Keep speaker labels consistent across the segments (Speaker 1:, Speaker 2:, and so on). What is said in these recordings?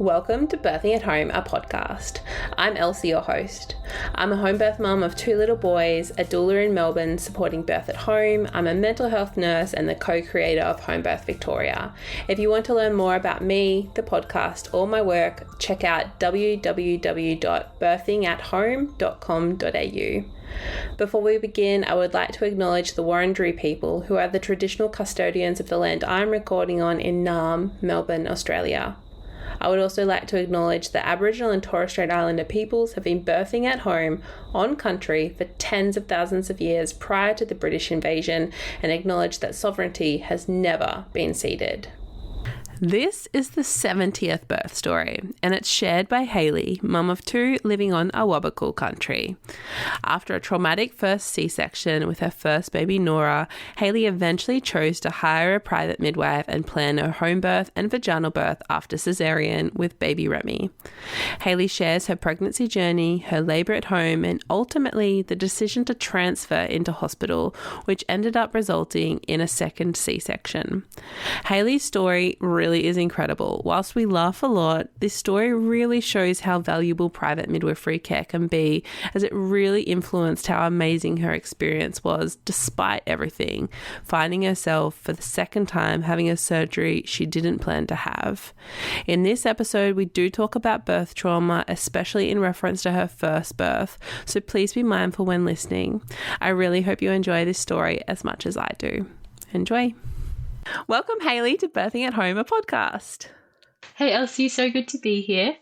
Speaker 1: Welcome to Birthing at Home, a podcast. I'm Elsie, your host. I'm a home birth mum of 2 little boys, a doula in Melbourne supporting birth at home. I'm a mental health nurse and the co-creator of Homebirth Victoria. If you want to learn more about me, the podcast, or my work, check out www.birthingathome.com.au. Before we begin, I would like to acknowledge the Wurundjeri people who are the traditional custodians of the land I'm recording on in Naarm, Melbourne, Australia. I would also like to acknowledge the Aboriginal and Torres Strait Islander peoples have been birthing at home on country for tens of thousands of years prior to the British invasion and acknowledge that sovereignty has never been ceded. This is the 70th birth story, and it's shared by Hayley, mum of 2 living on Awabakal country. After a traumatic first C-section with her first baby Nora, Hayley eventually chose to hire a private midwife and plan her home birth and vaginal birth after caesarean with baby Remy. Hayley shares her pregnancy journey, her labour at home, and ultimately the decision to transfer into hospital, which ended up resulting in a second C-section. Hayley's story really is incredible. Whilst we laugh a lot, this story really shows how valuable private midwifery care can be, as it really influenced how amazing her experience was despite everything, finding herself for the second time having a surgery she didn't plan to have. In this episode, we do talk about birth trauma, especially in reference to her first birth, so please be mindful when listening. I really hope you enjoy this story as much as I do. Enjoy. Welcome, Hayley, to Birthing at Home, a podcast.
Speaker 2: Hey, Elsie, so good to be here.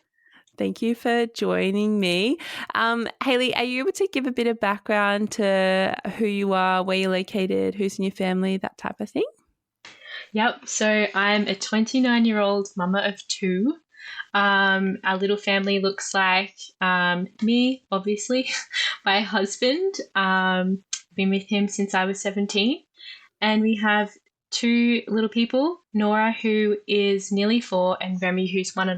Speaker 1: Thank you for joining me. Hayley, are you able to give a bit of background to who you are, where you're located, who's in your family, that type of thing?
Speaker 2: Yep, so I'm a 29-year-old mama of 2. Our little family looks like me, obviously, my husband. Been with him since I was 17. And we have 2 little people, Nora, who is nearly 4, and Remy, who's 1.5.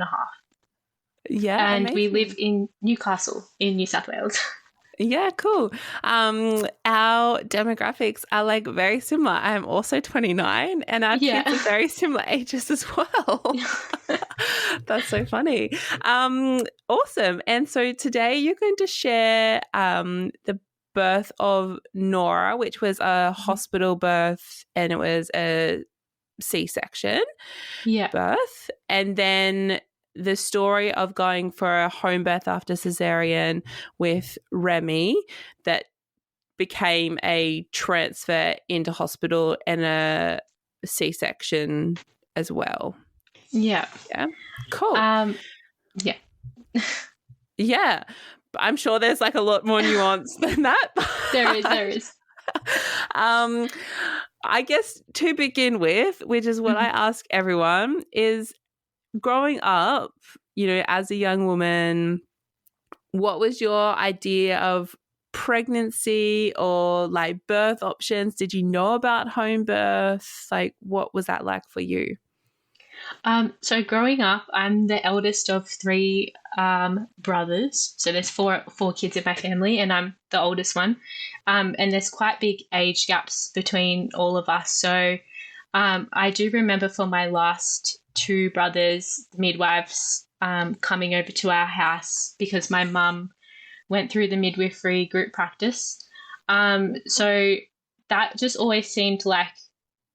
Speaker 1: Yeah,
Speaker 2: and
Speaker 1: amazing.
Speaker 2: We live in Newcastle in New South Wales.
Speaker 1: Yeah, cool. Our demographics are like very similar. I'm also 29 and our kids are very similar ages as well. That's so funny. Awesome. And so today you're going to share the birth of Nora, which was a hospital birth, and it was a C-section birth, and then the story of going for a home birth after caesarean with Remy that became a transfer into hospital and a C-section as well.
Speaker 2: Yeah.
Speaker 1: Cool.
Speaker 2: Yeah.
Speaker 1: Yeah. I'm sure there's like a lot more nuance than that.
Speaker 2: There is.
Speaker 1: I guess to begin with, which is what I ask everyone, is growing up, you know, as a young woman, what was your idea of pregnancy or like birth options? Did you know about home birth? Like, what was that like for you?
Speaker 2: So growing up, I'm the eldest of 3 brothers. So there's four kids in my family, and I'm the oldest one. And there's quite big age gaps between all of us. So I do remember for my last 2 brothers, the midwives coming over to our house because my mum went through the midwifery group practice. So that just always seemed like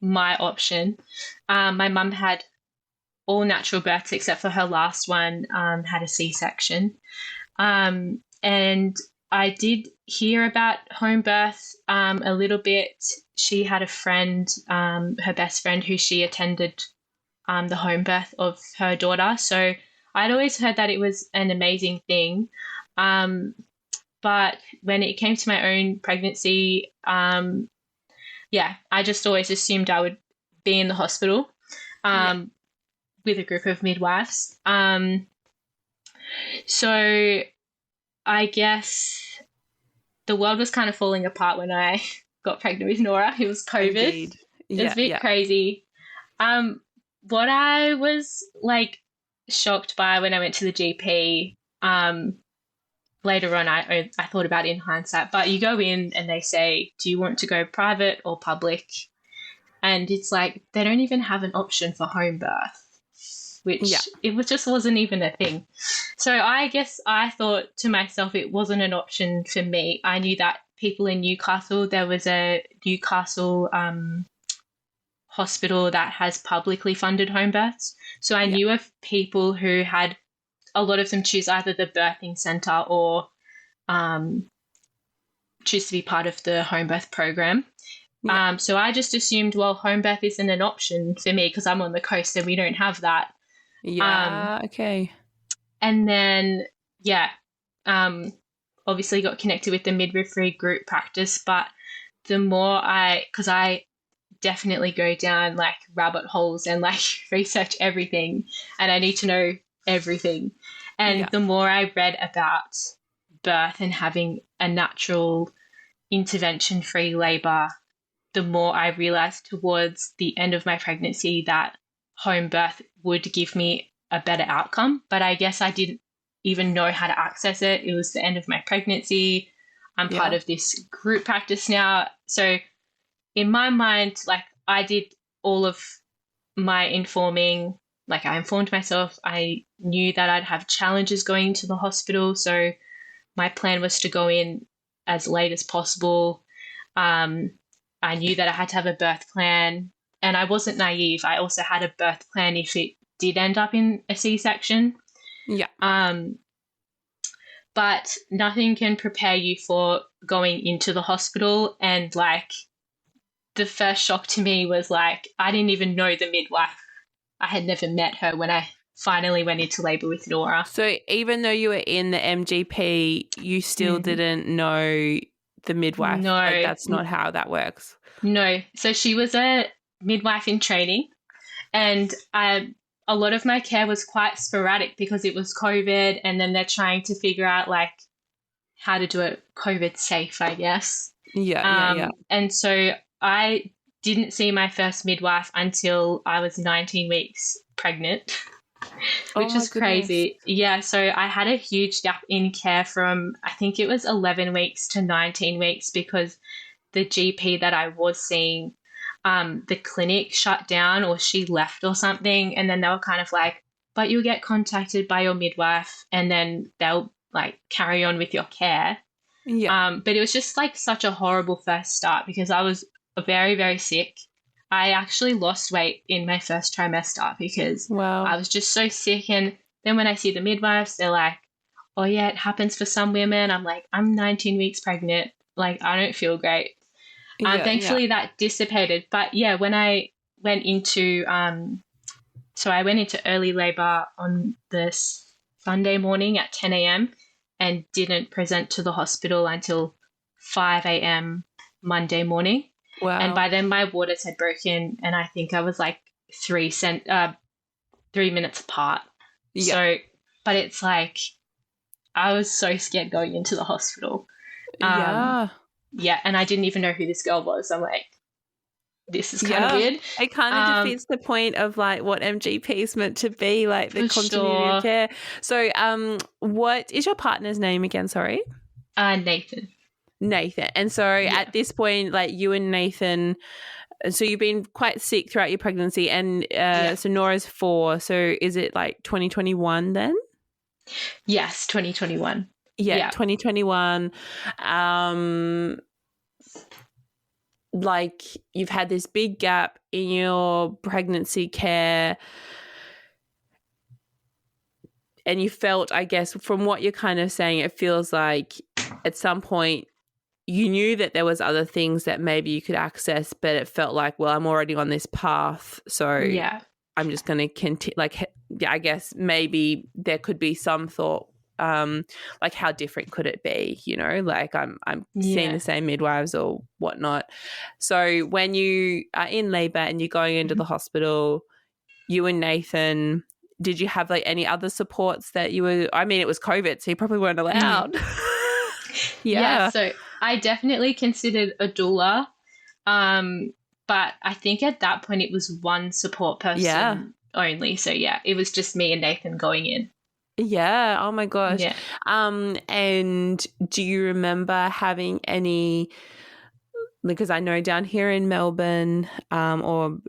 Speaker 2: my option. My mum had all natural births except for her last one, had a C-section. And I did hear about home birth a little bit. She had a friend, her best friend, who she attended the home birth of her daughter. So I'd always heard that it was an amazing thing. But when it came to my own pregnancy, I just always assumed I would be in the hospital. With a group of midwives. So I guess the world was kind of falling apart when I got pregnant with Nora. It was COVID.
Speaker 1: Indeed.
Speaker 2: It was a bit crazy. What I was like shocked by when I went to the GP, later on I thought about it in hindsight, but you go in and they say, do you want to go private or public? And it's like they don't even have an option for home birth. which just wasn't even a thing. So I guess I thought to myself it wasn't an option for me. I knew that people in Newcastle, there was a Newcastle hospital that has publicly funded home births. So I knew of people who had, a lot of them choose either the birthing centre or choose to be part of the home birth program. So I just assumed, well, home birth isn't an option for me because I'm on the coast and we don't have that.
Speaker 1: Okay.
Speaker 2: And then, obviously got connected with the midwifery group practice, but the more because I definitely go down like rabbit holes and like research everything and I need to know everything. And the more I read about birth and having a natural intervention-free labour, the more I realised towards the end of my pregnancy that home birth would give me a better outcome. But I guess I didn't even know how to access it. It was the end of my pregnancy. I'm part of this group practice now. So in my mind, like I did all of my informing, like I informed myself. I knew that I'd have challenges going to the hospital. So my plan was to go in as late as possible. I knew that I had to have a birth plan, and I wasn't naive. I also had a birth plan if it did end up in a C-section. But nothing can prepare you for going into the hospital. And like the first shock to me was like, I didn't even know the midwife. I had never met her when I finally went into labour with Nora.
Speaker 1: So even though you were in the MGP, you still didn't know the midwife?
Speaker 2: No.
Speaker 1: Like, that's not how that works?
Speaker 2: No. So she was a midwife in training, and a lot of my care was quite sporadic because it was COVID, and then they're trying to figure out like how to do it COVID safe, I guess. And so I didn't see my first midwife until I was 19 weeks pregnant, which is crazy. Yeah, so I had a huge gap in care from, I think it was 11 weeks to 19 weeks because the GP that I was seeing, the clinic shut down or she left or something, and then they were kind of like, but you'll get contacted by your midwife and then they'll like carry on with your care. But it was just like such a horrible first start because I was very, very sick. I actually lost weight in my first trimester because I was just so sick. And then when I see the midwives, they're like, oh yeah, it happens for some women. I'm like, I'm 19 weeks pregnant. Like, I don't feel great. Thankfully that dissipated. But yeah, when I went into, so I went into early labour on this Sunday morning at 10 a.m. and didn't present to the hospital until 5 a.m. Monday morning.
Speaker 1: Wow.
Speaker 2: And by then my waters had broken and I think I was like 3 minutes apart. So, but it's like, I was so scared going into the hospital. Yeah, and I didn't even know who this girl was. I'm like, this is kind of weird.
Speaker 1: It kind of defeats the point of like what MGP is meant to be, like the continuity of care. So what is your partner's name again? Sorry.
Speaker 2: Nathan.
Speaker 1: And so at this point, like you and Nathan, so you've been quite sick throughout your pregnancy and so Nora's 4. So is it like 2021 then?
Speaker 2: Yes, 2021.
Speaker 1: Yeah, 2021. Like you've had this big gap in your pregnancy care and you felt, I guess, from what you're kind of saying, it feels like at some point you knew that there was other things that maybe you could access, but it felt like, well, I'm already on this path, so I'm just going to continue. Like, I guess maybe there could be some thought, like how different could it be? You know, like I'm seeing the same midwives or whatnot. So when you are in labour and you're going into the hospital, you and Nathan, did you have like any other supports that you were? I mean, it was COVID, so you probably weren't allowed.
Speaker 2: Yeah, so I definitely considered a doula, but I think at that point it was one support person only. So yeah, it was just me and Nathan going in.
Speaker 1: Yeah. Oh my gosh.
Speaker 2: Yeah.
Speaker 1: And do you remember having any because I know down here in Melbourne, Melbourne,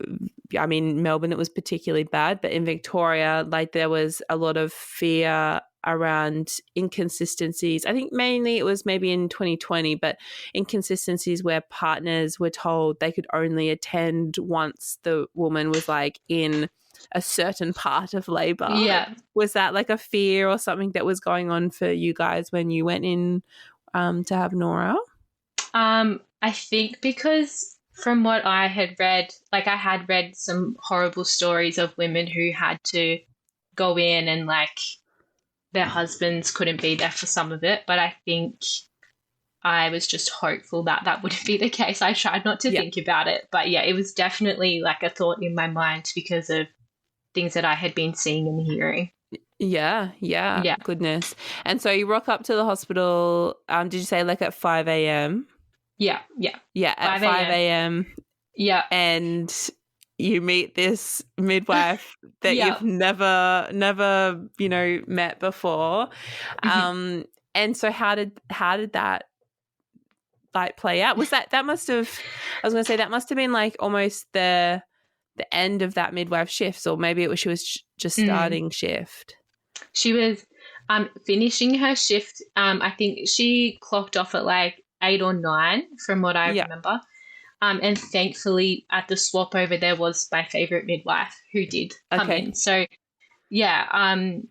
Speaker 1: it was particularly bad, but in Victoria, like there was a lot of fear around inconsistencies. I think mainly it was maybe in 2020, but inconsistencies where partners were told they could only attend once the woman was like in a certain part of labor.
Speaker 2: Yeah.
Speaker 1: Was that like a fear or something that was going on for you guys when you went in to have Nora?
Speaker 2: I think because from what I had read, like I had read some horrible stories of women who had to go in and like their husbands couldn't be there for some of it. But I think I was just hopeful that that wouldn't be the case. I tried not to think about it. But yeah, it was definitely like a thought in my mind because of things that I had been seeing and hearing.
Speaker 1: Yeah. Goodness. And so you rock up to the hospital, did you say like at 5 a.m.?
Speaker 2: Yeah.
Speaker 1: Yeah, at 5 a.m.
Speaker 2: Yeah.
Speaker 1: And you meet this midwife that you've never, met before.
Speaker 2: Mm-hmm.
Speaker 1: And so how did that like play out? Was that must have been like almost the end of that midwife shift, or maybe she was just starting shift.
Speaker 2: She was finishing her shift. I think she clocked off at like 8 or 9 from what I remember. And thankfully at the swap over there was my favourite midwife who did come in. So I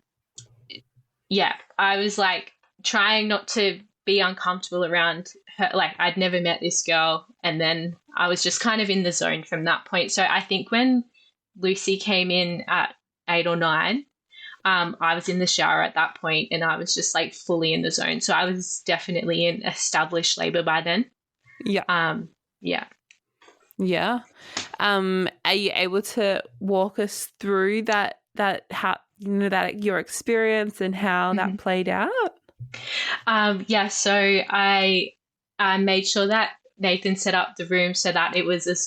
Speaker 2: was like trying not to be uncomfortable around her. Like I'd never met this girl, and then I was just kind of in the zone from that point. So I think when Lucy came in at 8 or 9, I was in the shower at that point and I was just like fully in the zone. So I was definitely in established labor by then.
Speaker 1: Yeah. Yeah. Are you able to walk us through that how that your experience and how that played out?
Speaker 2: So I made sure that Nathan set up the room so that it was as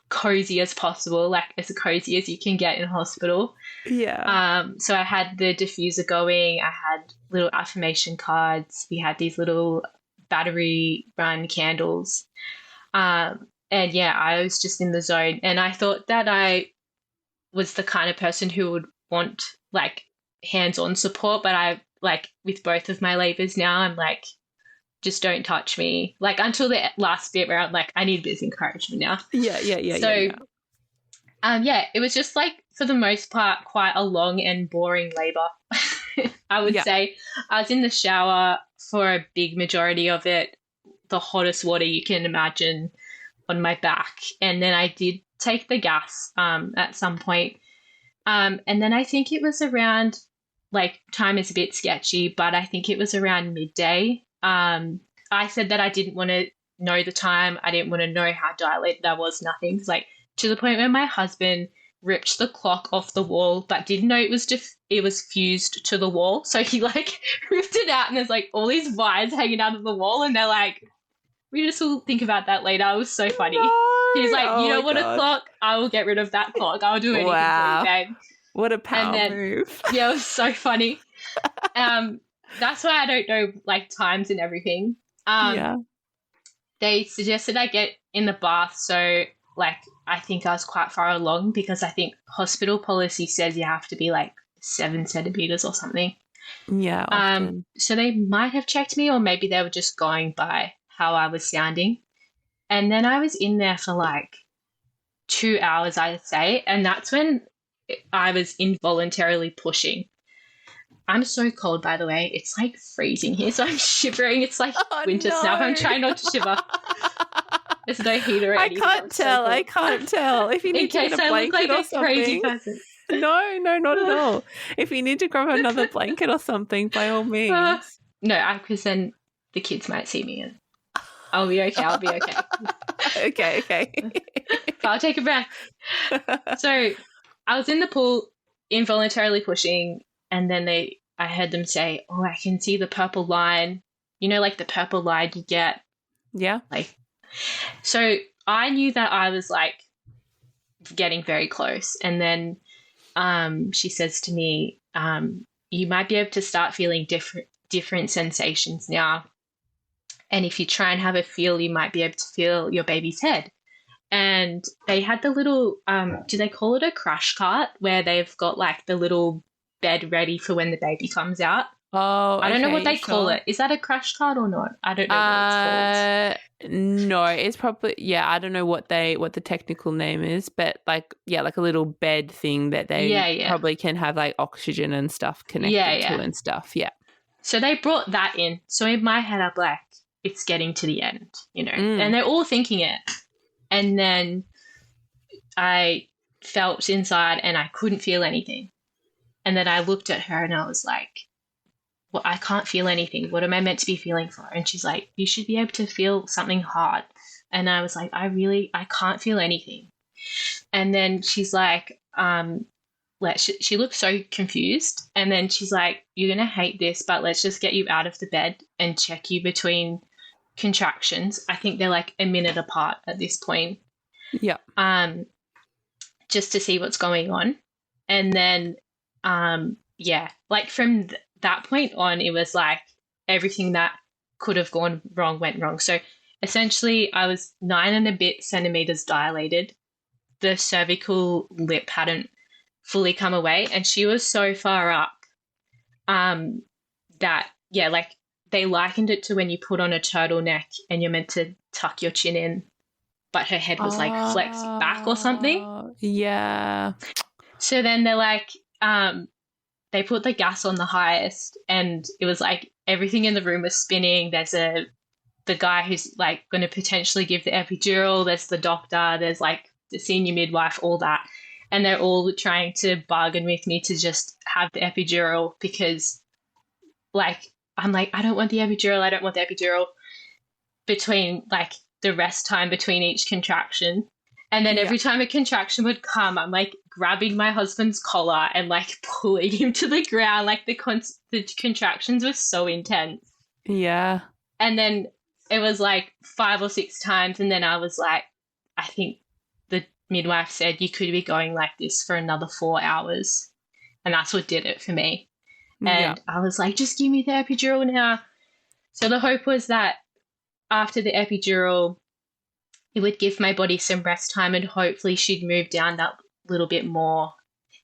Speaker 2: cozy as possible, like as cozy as you can get in hospital.
Speaker 1: Yeah.
Speaker 2: So I had the diffuser going, I had little affirmation cards, we had these little battery run candles. And I was just in the zone, and I thought that I was the kind of person who would want like hands-on support, but I like with both of my labors now, I'm like, just don't touch me. Like until the last bit where I'm like, I need a bit of encouragement now.
Speaker 1: Yeah.
Speaker 2: It was just like for the most part quite a long and boring labor. I would say I was in the shower for a big majority of it, the hottest water you can imagine on my back, and then I did take the gas at some point. And then I think it was around, like time is a bit sketchy, but I think it was around midday. I said that I didn't want to know the time. I didn't want to know how dilated I was, nothing. Like to the point where my husband ripped the clock off the wall, but didn't know it was fused to the wall. So he like ripped it out, and there's like all these wires hanging out of the wall, and they're like, we just will think about that later. It was so funny.
Speaker 1: No.
Speaker 2: He's like, you don't want a clock? I will get rid of that clock. I'll do anything for you, babe.
Speaker 1: What a power move.
Speaker 2: Yeah, it was so funny. That's why I don't know like times and everything. They suggested I get in the bath, so like I think I was quite far along because I think hospital policy says you have to be like 7 centimeters or something.
Speaker 1: Yeah. Often.
Speaker 2: So they might have checked me, or maybe they were just going by how I was sounding. And then I was in there for like 2 hours, I'd say, and that's when I was involuntarily pushing. I'm so cold, by the way. It's like freezing here, so I'm shivering. It's like winter stuff. I'm trying not to shiver. There's no heater or anything.
Speaker 1: I can't tell. If you need to get a blanket or something.
Speaker 2: Crazy person.
Speaker 1: No, not at all. If you need to grab another blanket or something, by all means.
Speaker 2: No, because then the kids might see me and I'll be okay.
Speaker 1: Okay.
Speaker 2: But I'll take a breath. So I was in the pool involuntarily pushing, and then I heard them say, oh, I can see the purple line. You know, like the purple line you get.
Speaker 1: Yeah.
Speaker 2: Like, so I knew that I was like getting very close. And then she says to me, you might be able to start feeling different sensations now. And if you try and have a feel, you might be able to feel your baby's head. And they had the little, do they call it a crash cart, where they've got like the little bed ready for when the baby comes out?
Speaker 1: Oh,
Speaker 2: I don't know what
Speaker 1: okay,
Speaker 2: they call
Speaker 1: sure.
Speaker 2: it. Is that a crash cart or not? I don't know what it's called.
Speaker 1: No, it's probably, yeah, I don't know what the technical name is, but like, yeah, like a little bed thing that they
Speaker 2: Yeah.
Speaker 1: probably can have like oxygen and stuff connected
Speaker 2: Yeah.
Speaker 1: to and stuff. Yeah.
Speaker 2: So they brought that in. So in my head, I'm like, it's getting to the end, and they're all thinking it. And then I felt inside and I couldn't feel anything. And then I looked at her and I was like, well, I can't feel anything. What am I meant to be feeling for? And she's like, you should be able to feel something hard. And I was like, I can't feel anything. And then she's like, she looked so confused. And then she's like, you're going to hate this, but let's just get you out of the bed and check you between contractions. I think they're like a minute apart at this point.
Speaker 1: Yeah.
Speaker 2: Just to see what's going on. And then, like from that point on, it was like everything that could have gone wrong went wrong. So essentially, I was 9 and a bit centimeters dilated. The cervical lip hadn't fully come away, and she was so far up that, like they likened it to when you put on a turtleneck and you're meant to tuck your chin in, but her head was like flexed back or something.
Speaker 1: Yeah.
Speaker 2: So then they're like, they put the gas on the highest, and it was like everything in the room was spinning. There's the guy who's like going to potentially give the epidural. There's the doctor. There's like the senior midwife, all that. And they're all trying to bargain with me to just have the epidural because like, I'm like, I don't want the epidural between like the rest time between each contraction. And then every time a contraction would come, I'm like grabbing my husband's collar and like pulling him to the ground. Like the contractions were so intense.
Speaker 1: Yeah.
Speaker 2: And then it was like 5 or 6 times. And then I was like, I think the midwife said you could be going like this for another 4 hours. And that's what did it for me. And I was like, just give me the epidural now. So the hope was that after the epidural, it would give my body some rest time and hopefully she'd move down that little bit more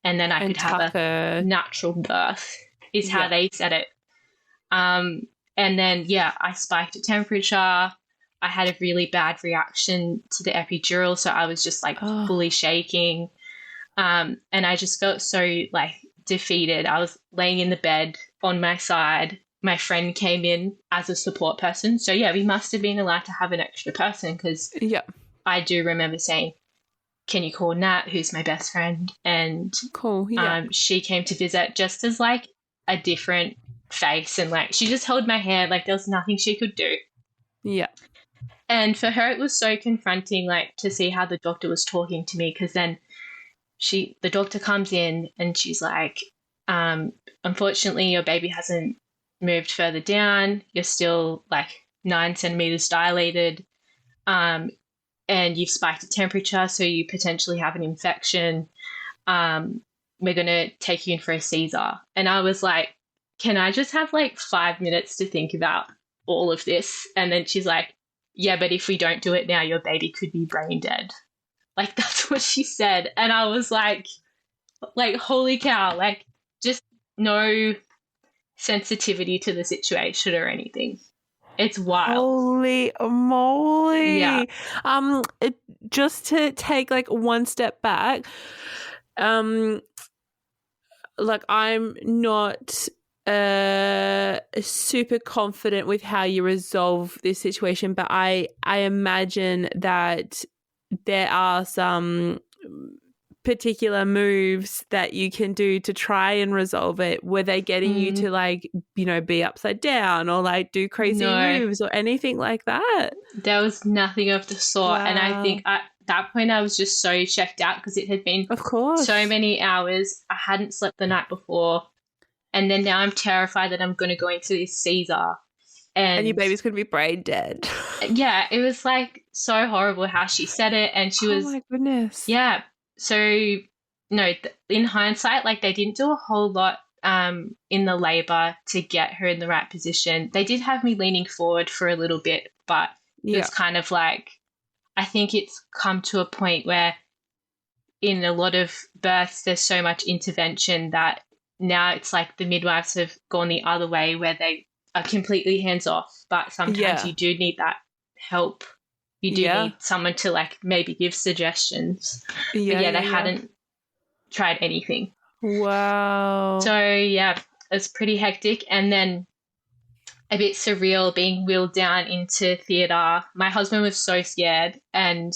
Speaker 2: and then I could have a natural birth is how they said it. And then, I spiked a temperature. I had a really bad reaction to the epidural, so I was just like fully shaking. And I just felt so like defeated. I was laying in the bed on my side. My friend came in as a support person. So, we must have been allowed to have an extra person because I do remember saying, can you call Nat, who's my best friend? And
Speaker 1: cool,
Speaker 2: she came to visit just as like a different face and like she just held my hand like there was nothing she could do.
Speaker 1: Yeah.
Speaker 2: And for her, it was so confronting like to see how the doctor was talking to me because then the doctor comes in and she's like, unfortunately, your baby hasn't moved further down. You're still like 9 centimeters dilated. And you've spiked a temperature, so you potentially have an infection. We're going to take you in for a Caesar. And I was like, can I just have like 5 minutes to think about all of this? And then she's like, yeah, but if we don't do it now, your baby could be brain dead. Like, that's what she said. And I was like, holy cow, like just no sensitivity to the situation or anything. It's wild.
Speaker 1: Holy moly.
Speaker 2: Yeah.
Speaker 1: Just to take like one step back, like I'm not super confident with how you resolve this situation, but I imagine that there are some particular moves that you can do to try and resolve it. Were they getting you to like, be upside down or like do crazy moves or anything like that?
Speaker 2: There was nothing of the sort.
Speaker 1: Wow.
Speaker 2: And I think at that point I was just so checked out because it had been
Speaker 1: of course
Speaker 2: so many hours. I hadn't slept the night before. And then now I'm terrified that I'm going to go into this Caesar. And
Speaker 1: your baby's going to be brain dead.
Speaker 2: Yeah, it was like so horrible how she said it. And she was...
Speaker 1: Oh my goodness.
Speaker 2: Yeah. So, no, in hindsight, like they didn't do a whole lot in the labour to get her in the right position. They did have me leaning forward for a little bit, but it was kind of like, I think it's come to a point where in a lot of births there's so much intervention that now it's like the midwives have gone the other way where they are completely hands off, but sometimes you do need that help. You do need someone to like maybe give suggestions. But they hadn't tried anything.
Speaker 1: Wow.
Speaker 2: So it's pretty hectic. And then a bit surreal being wheeled down into theatre. My husband was so scared and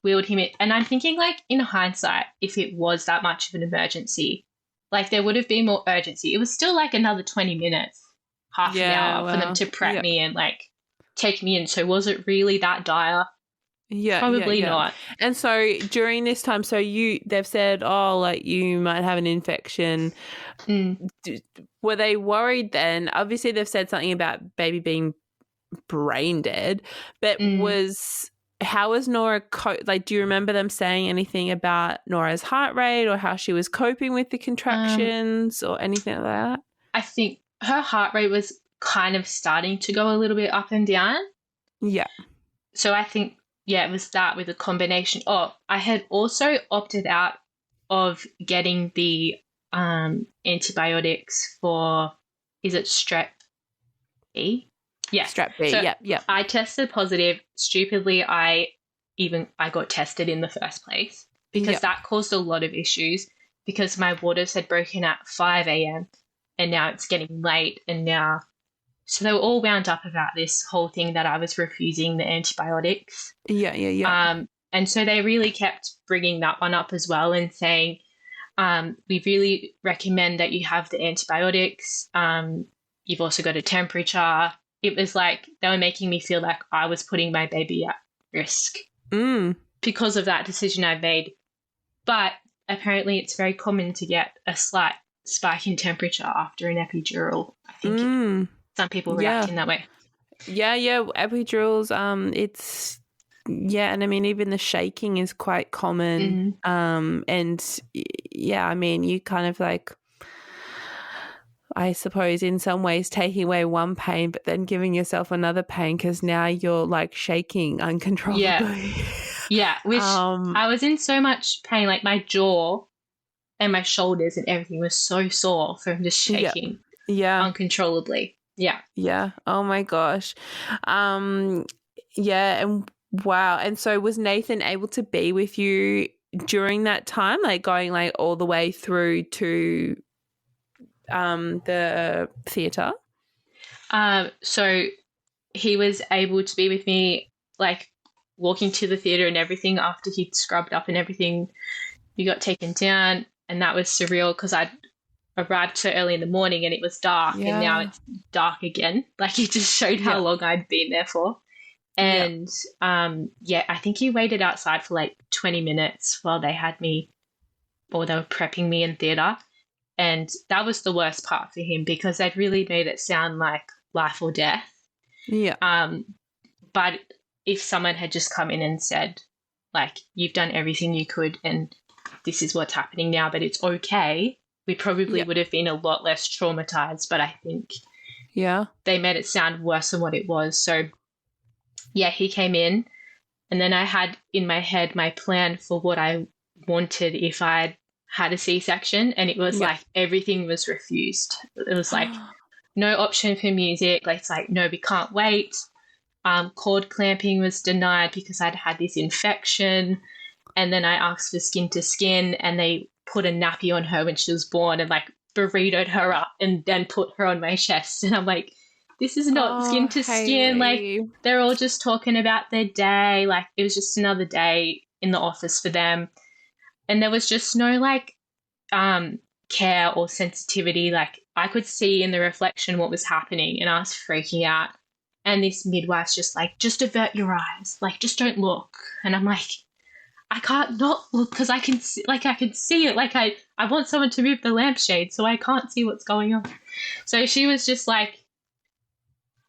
Speaker 2: wheeled him in. And I'm thinking, like, in hindsight, if it was that much of an emergency, like there would have been more urgency. It was still like another 20 minutes, half an hour for them to prep me and like take me in. So was it really that dire? Probably not.
Speaker 1: And so during this time, so they've said, oh, like you might have an infection. Were they worried then? Obviously they've said something about baby being brain dead, but how was Nora like, do you remember them saying anything about Nora's heart rate or how she was coping with the contractions or anything like that?
Speaker 2: I think her heart rate was kind of starting to go a little bit up and down. Yeah. So I think it was that with a combination. Oh, I had also opted out of getting the antibiotics for, is it strep B? Yeah.
Speaker 1: Strep B,
Speaker 2: so
Speaker 1: yeah.
Speaker 2: I tested positive. Stupidly, I got tested in the first place because that caused a lot of issues because my waters had broken at 5 a.m. and now it's getting late so they were all wound up about this whole thing that I was refusing the antibiotics. Yeah. And so they really kept bringing that one up as well and saying, we really recommend that you have the antibiotics. You've also got a temperature. It was like they were making me feel like I was putting my baby at risk because of that decision I made. But apparently it's very common to get a slight spike in temperature after an epidural. I think some people react in that way.
Speaker 1: Yeah, epidurals, it's, and I mean, even the shaking is quite common. And I mean, you kind of like, I suppose in some ways taking away one pain, but then giving yourself another pain because now you're like shaking uncontrollably.
Speaker 2: Yeah, which I was in so much pain, like my jaw and my shoulders and everything was so sore from just shaking uncontrollably. Yeah.
Speaker 1: Oh my gosh. And wow. And so was Nathan able to be with you during that time, like going like all the way through to the theatre?
Speaker 2: So he was able to be with me, like walking to the theatre and everything after he'd scrubbed up and everything. We got taken down and that was surreal because I'd arrived so early in the morning and it was dark and now it's dark again. Like it just showed how long I'd been there for. And I think he waited outside for like 20 minutes while they had me, or they were prepping me in theatre. And that was the worst part for him because they'd really made it sound like life or death. Yeah. But if someone had just come in and said, like, you've done everything you could and this is what's happening now, but it's okay, we probably would have been a lot less traumatized. But I think they made it sound worse than what it was. So, he came in and then I had in my head my plan for what I wanted if I had a C-section, and it was like everything was refused. It was like no option for music. Like it's like, no, we can't wait. Cord clamping was denied because I'd had this infection. And then I asked for skin to skin and they put a nappy on her when she was born and like burritoed her up and then put her on my chest. And I'm like, this is not skin to skin. Like they're all just talking about their day. Like it was just another day in the office for them. And there was just no like care or sensitivity. Like I could see in the reflection what was happening and I was freaking out. And this midwife's just like, just avert your eyes. Like, just don't look. And I'm like, I can't not look because I can see, like, I can see it. Like, I want someone to move the lampshade so I can't see what's going on. So she was just like,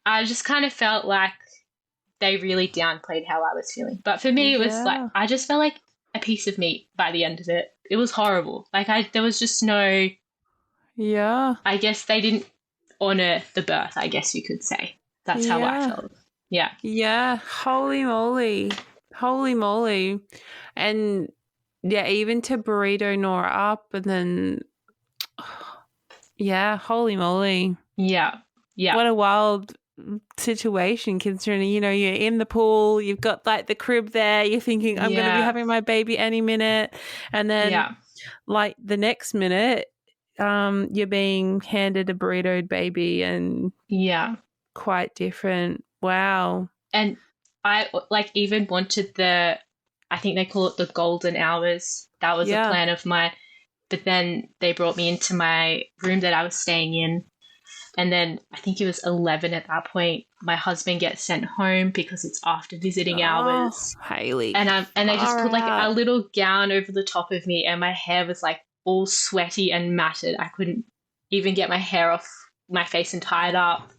Speaker 2: I just kind of felt like they really downplayed how I was feeling. But for me, it was like, I just felt like a piece of meat by the end of it. It was horrible. Like, there was just no
Speaker 1: Yeah.
Speaker 2: I guess they didn't honor the birth, I guess you could say. That's how I felt. Yeah.
Speaker 1: Yeah. Holy moly. Holy moly. And yeah, even to burrito Nora up and then, yeah, holy moly.
Speaker 2: Yeah. Yeah.
Speaker 1: What a wild situation considering, you know, you're in the pool, you've got like the crib there, you're thinking, I'm going to be having my baby any minute. And then like the next minute, you're being handed a burritoed baby and quite different. Wow.
Speaker 2: And I like even wanted I think they call it the golden hours. That was a plan of mine. But then they brought me into my room that I was staying in. And then I think it was 11 at that point. My husband gets sent home because it's after visiting hours.
Speaker 1: Hayley.
Speaker 2: And they just put like a little gown over the top of me, and my hair was like all sweaty and matted. I couldn't even get my hair off my face and tie it up.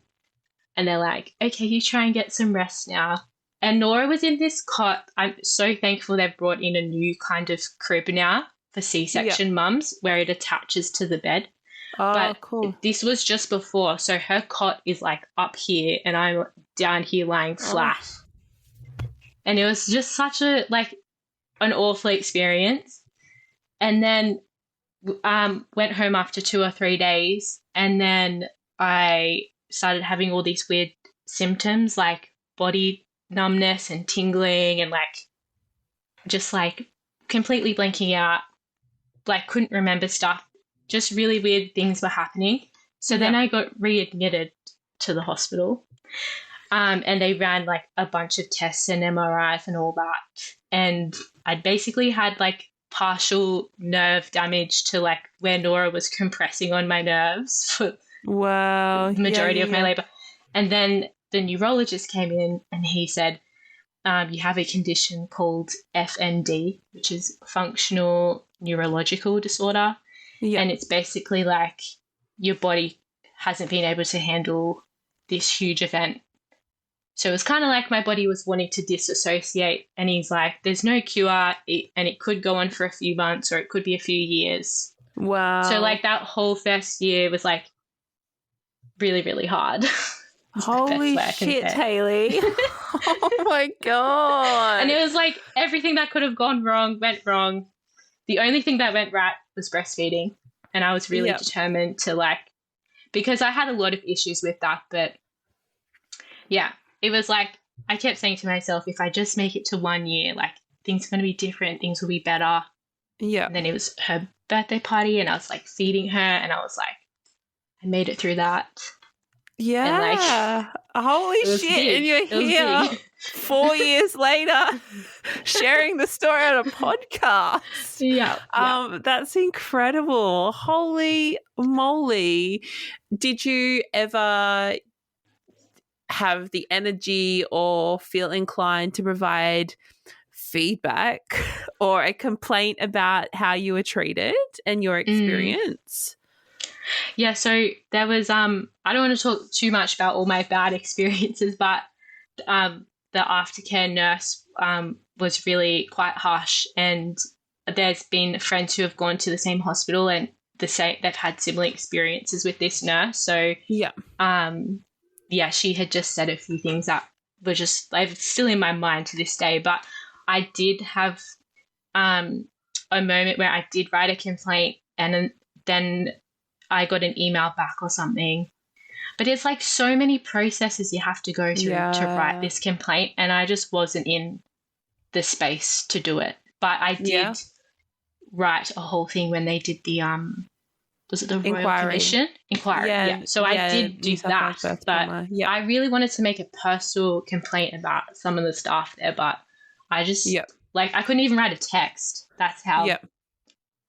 Speaker 2: And they're like, okay, you try and get some rest now. And Nora was in this cot. I'm so thankful they've brought in a new kind of crib now for C-section mums where it attaches to the bed.
Speaker 1: Oh,
Speaker 2: but
Speaker 1: cool.
Speaker 2: This was just before. So her cot is like up here and I'm down here lying flat. And it was just such an awful experience. And then went home after 2 or 3 days. And then I started having all these weird symptoms like body numbness and tingling and just completely blanking out, couldn't remember stuff. Just really weird things were happening. So then I got readmitted to the hospital, and they ran a bunch of tests and MRIs and all that. And I basically had partial nerve damage to where Nora was compressing on my nerves for the majority of my labor. And then the neurologist came in and he said, you have a condition called FND, which is functional neurological disorder. Yeah. And it's basically your body hasn't been able to handle this huge event. So it was kind of my body was wanting to disassociate, and he's like, there's no cure, and it could go on for a few months or it could be a few years.
Speaker 1: Wow.
Speaker 2: So that whole first year was really, really hard.
Speaker 1: Holy shit, Hayley. Oh my God.
Speaker 2: And it was everything that could have gone wrong went wrong. The only thing that went right was breastfeeding. And I was really determined to because I had a lot of issues with that. But yeah, it was I kept saying to myself, if I just make it to 1 year, things are going to be different. Things will be better. Yeah. And then it was her birthday party and I was feeding her and I was I made it through that.
Speaker 1: Yeah. And holy shit. Big. And you're here 4 years later sharing the story on a podcast.
Speaker 2: Yeah.
Speaker 1: That's incredible. Holy moly. Did you ever have the energy or feel inclined to provide feedback or a complaint about how you were treated and your experience?
Speaker 2: Yeah, so there was I don't want to talk too much about all my bad experiences, but the aftercare nurse was really quite harsh, and there's been friends who have gone to the same hospital and they've had similar experiences with this nurse. So she had just said a few things that were just still in my mind to this day. But I did have a moment where I did write a complaint, and then I got an email back or something. But it's so many processes you have to go through to write this complaint, and I just wasn't in the space to do it. But I did write a whole thing when they did the was it the Royal Commission? Inquiry. Yeah. So I did do that. But I really wanted to make a personal complaint about some of the staff there, but I just I couldn't even write a text. That's how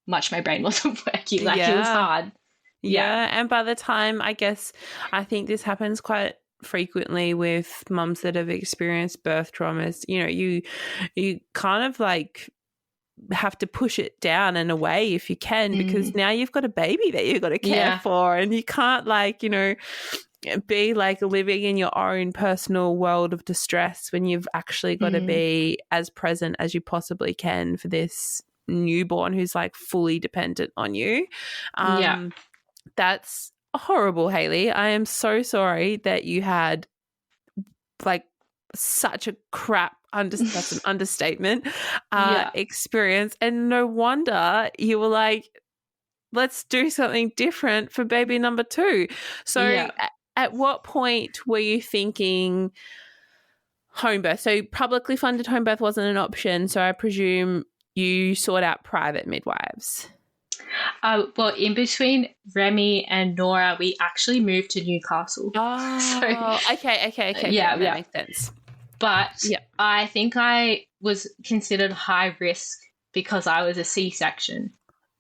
Speaker 2: much my brain wasn't working. It was hard.
Speaker 1: Yeah, and by the time, I think this happens quite frequently with mums that have experienced birth traumas. You know, you kind of have to push it down and away if you can, because now you've got a baby that you've got to care for, and you can't be living in your own personal world of distress when you've actually got to be as present as you possibly can for this newborn who's fully dependent on you. That's horrible, Hayley. I am so sorry that you had like such a crap that's an understatement experience, and no wonder you were like, let's do something different for baby number 2. So at what point were you thinking home birth? So publicly funded home birth wasn't an option, so I presume you sought out private midwives.
Speaker 2: Well, in between Remy and Nora, we actually moved to Newcastle.
Speaker 1: Oh, so, okay.
Speaker 2: Yeah,
Speaker 1: that makes sense.
Speaker 2: But I think I was considered high risk because I was a C-section.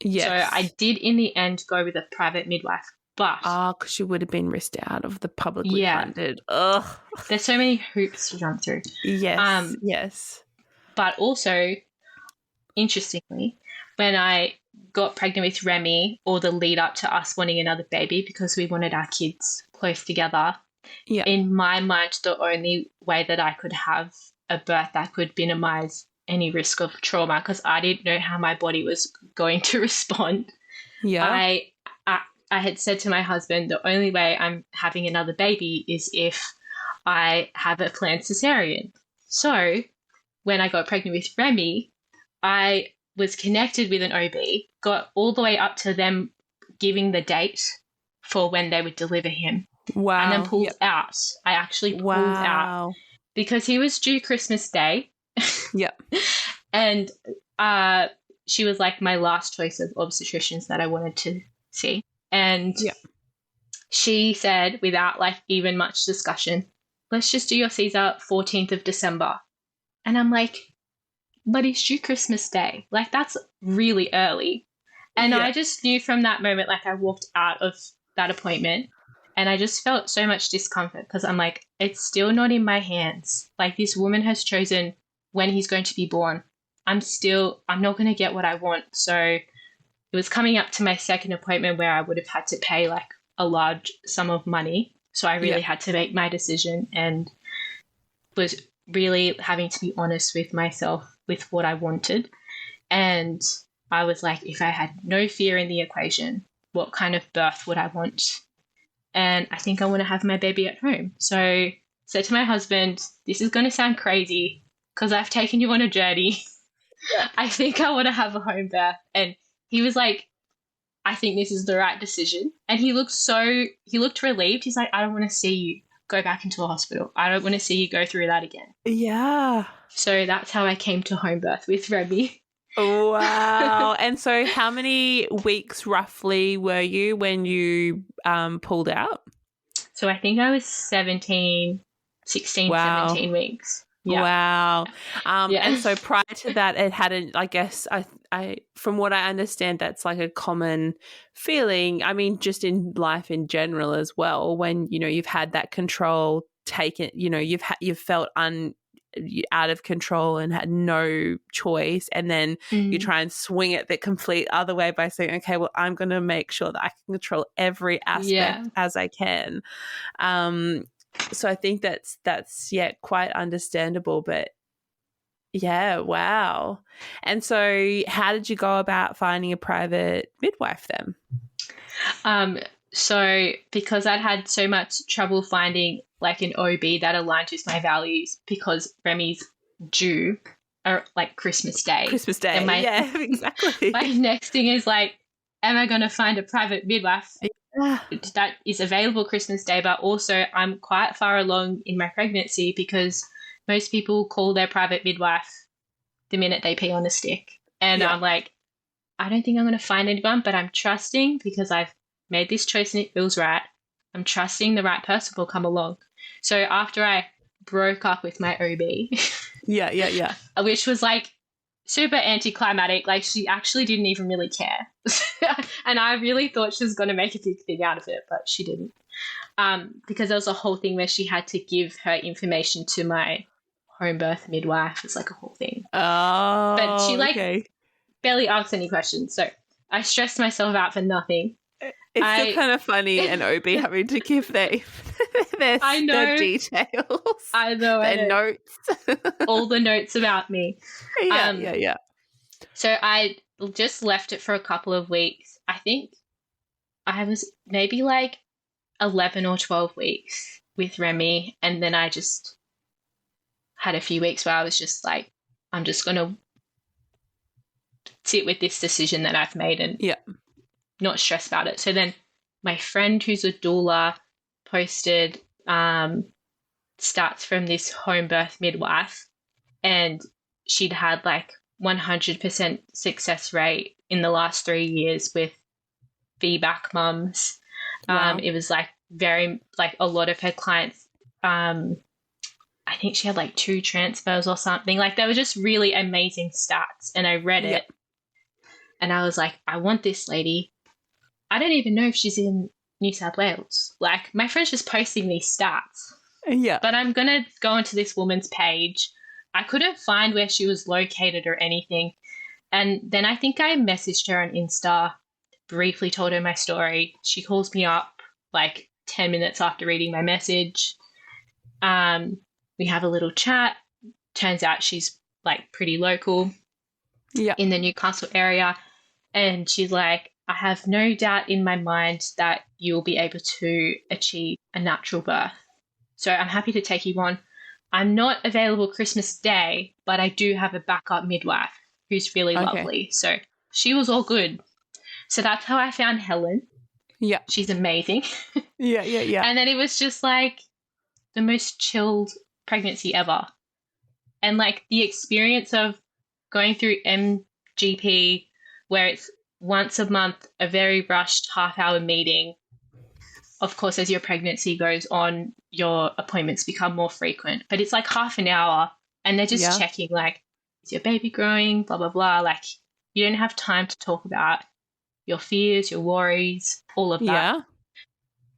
Speaker 2: Yes. So I did in the end go with a private midwife. But
Speaker 1: because you would have been risked out of the publicly funded. Ugh.
Speaker 2: There's so many hoops to jump through.
Speaker 1: Yes. Yes.
Speaker 2: But also, interestingly, when I got pregnant with Remy, or the lead up to us wanting another baby because we wanted our kids close together, in my mind, the only way that I could have a birth that could minimize any risk of trauma, because I didn't know how my body was going to respond. I had said to my husband, the only way I'm having another baby is if I have a planned caesarean. So when I got pregnant with Remy, I was connected with an OB, got all the way up to them giving the date for when they would deliver him. Wow. And then pulled out. I actually pulled out because he was due Christmas Day. And she was like my last choice of obstetricians that I wanted to see. And she said, without like even much discussion, let's just do your Caesar 14th of December. And I'm like, but it's due Christmas Day. Like, that's really early. And I just knew from that moment, like I walked out of that appointment and I just felt so much discomfort because I'm like, it's still not in my hands. Like, this woman has chosen when he's going to be born. I'm not going to get what I want. So it was coming up to my second appointment where I would have had to pay like a large sum of money. So I really had to make my decision and was really having to be honest with myself with what I wanted. And I was like, if I had no fear in the equation, what kind of birth would I want? And I think I want to have my baby at home. So I said to my husband, this is going to sound crazy because I've taken you on a journey. I think I want to have a home birth. And he was like, I think this is the right decision. And he looked relieved. He's like, I don't want to see you go back into a hospital. I don't want to see you go through that again. Yeah. So that's how I came to home birth with Remy.
Speaker 1: Wow. And so how many weeks roughly were you when you pulled out?
Speaker 2: So I think I was 17 weeks. Yeah.
Speaker 1: Wow. And so prior to that, it hadn't, I guess, I from what I understand, that's like a common feeling. I mean, just in life in general as well, when, you know, you've had that control taken, you know, you've felt out of control and had no choice, and then you try and swing it the complete other way by saying, okay, well, I'm going to make sure that I can control every aspect as I can. So I think that's quite understandable, but wow. And so how did you go about finding a private midwife then?
Speaker 2: So because I'd had so much trouble finding like an OB that aligned with my values, because Remy's due like Christmas Day. And exactly. My next thing is like, am I going to find a private midwife that is available Christmas Day? But also I'm quite far along in my pregnancy, because most people call their private midwife the minute they pee on a stick. And I'm like, I don't think I'm going to find anyone, but I'm trusting, because I've made this choice and it feels right. I'm trusting the right person will come along. So after I broke up with my OB, which was like super anticlimactic, like she actually didn't even really care. And I really thought she was going to make a big thing out of it, but she didn't. Because there was a whole thing where she had to give her information to my home birth midwife. It's like a whole thing. Oh, but she barely asked any questions. So I stressed myself out for nothing.
Speaker 1: It's still kind of funny an OB having to give their details.
Speaker 2: I know.
Speaker 1: Their notes.
Speaker 2: All the notes about me. So I just left it for a couple of weeks. I think I was maybe like 11 or 12 weeks with Remy, and then I just had a few weeks where I was just like, I'm just going to sit with this decision that I've made and not stress about it. So then my friend who's a doula posted stats from this home birth midwife, and she'd had like 100% success rate in the last 3 years with VBAC mums.
Speaker 1: Wow.
Speaker 2: It was like very, like a lot of her clients, I think she had like 2 transfers or something. Like they were just really amazing stats. And I read it and I was like, I want this lady. I don't even know if she's in New South Wales. Like my friend's just posting these stats.
Speaker 1: Yeah.
Speaker 2: But I'm going to go onto this woman's page. I couldn't find where she was located or anything. And then I think I messaged her on Insta, briefly told her my story. She calls me up like 10 minutes after reading my message. We have a little chat. Turns out she's like pretty local in the Newcastle area. And she's like, I have no doubt in my mind that you'll be able to achieve a natural birth. So I'm happy to take you on. I'm not available Christmas Day, but I do have a backup midwife who's really lovely. So she was all good. So that's how I found Helen.
Speaker 1: Yeah.
Speaker 2: She's amazing.
Speaker 1: Yeah.
Speaker 2: And then it was just like the most chilled pregnancy ever. And like the experience of going through MGP where it's once a month, a very rushed half-hour meeting. Of course, as your pregnancy goes on, your appointments become more frequent. But it's like half an hour and they're just checking like, is your baby growing, blah, blah, blah. Like you don't have time to talk about your fears, your worries, all of that.
Speaker 1: Yeah.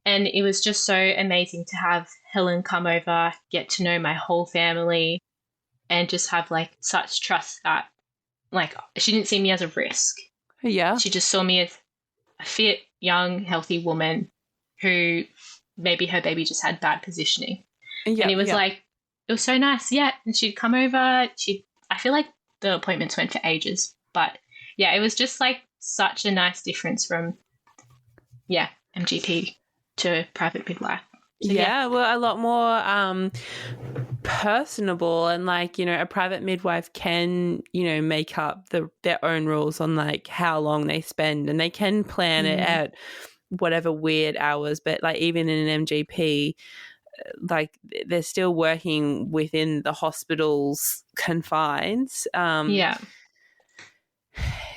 Speaker 2: And it was just so amazing to have Helen come over, get to know my whole family, and just have like such trust that like she didn't see me as a risk.
Speaker 1: Yeah.
Speaker 2: She just saw me as a fit, young, healthy woman who maybe her baby just had bad positioning. And it was like, it was so nice. Yeah. And she'd come over. I feel like the appointments went for ages. But yeah, it was just like such a nice difference from, MGP to private midwife. So,
Speaker 1: well, a lot more personable, and like, you know, a private midwife can, you know, make up their own rules on like how long they spend, and they can plan it at whatever weird hours. But like even in an MGP, like they're still working within the hospital's confines.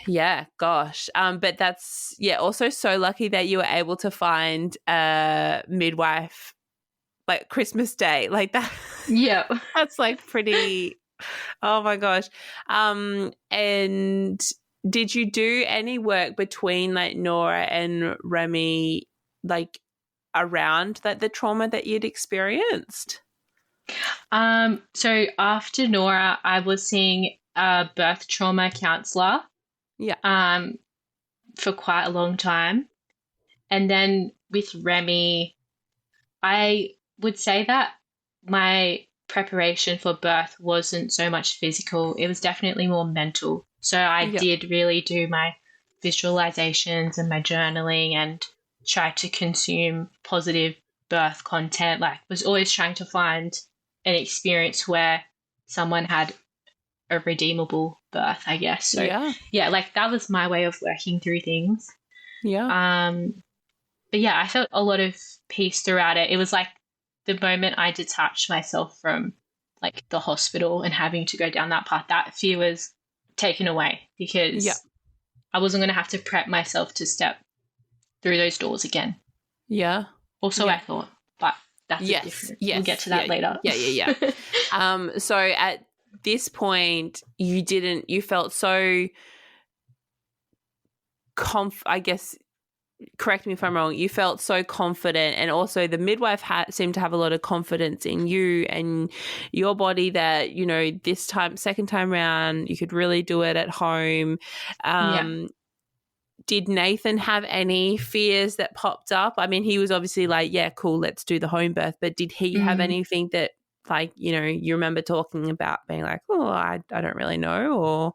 Speaker 1: Yeah, gosh. But that's, also so lucky that you were able to find a midwife like Christmas Day, like that.
Speaker 2: Yeah.
Speaker 1: That's like pretty, oh my gosh. And did you do any work between like Nora and Remy, like around like the trauma that you'd experienced?
Speaker 2: So after Nora, I was seeing a birth trauma counselor.
Speaker 1: Yeah.
Speaker 2: For quite a long time. And then with Remy, I would say that my preparation for birth wasn't so much physical. It was definitely more mental. So I did really do my visualizations and my journaling and try to consume positive birth content. Like was always trying to find an experience where someone had a redeemable birth, I guess. So like that was my way of working through things. But yeah, I felt a lot of peace throughout it. It was like the moment I detached myself from like the hospital and having to go down that path, that fear was taken away because I wasn't going to have to prep myself to step through those doors again. Also, I thought, but that's different. We'll get to that later.
Speaker 1: So at this point, you felt so I guess, correct me if I'm wrong, you felt so confident, and also the midwife seemed to have a lot of confidence in you and your body that, you know, this time, second time round, you could really do it at home. Did Nathan have any fears that popped up? I mean, he was obviously like, yeah, cool, let's do the home birth, but did he have anything that, like, you know, you remember talking about being like, oh, I don't really know? Or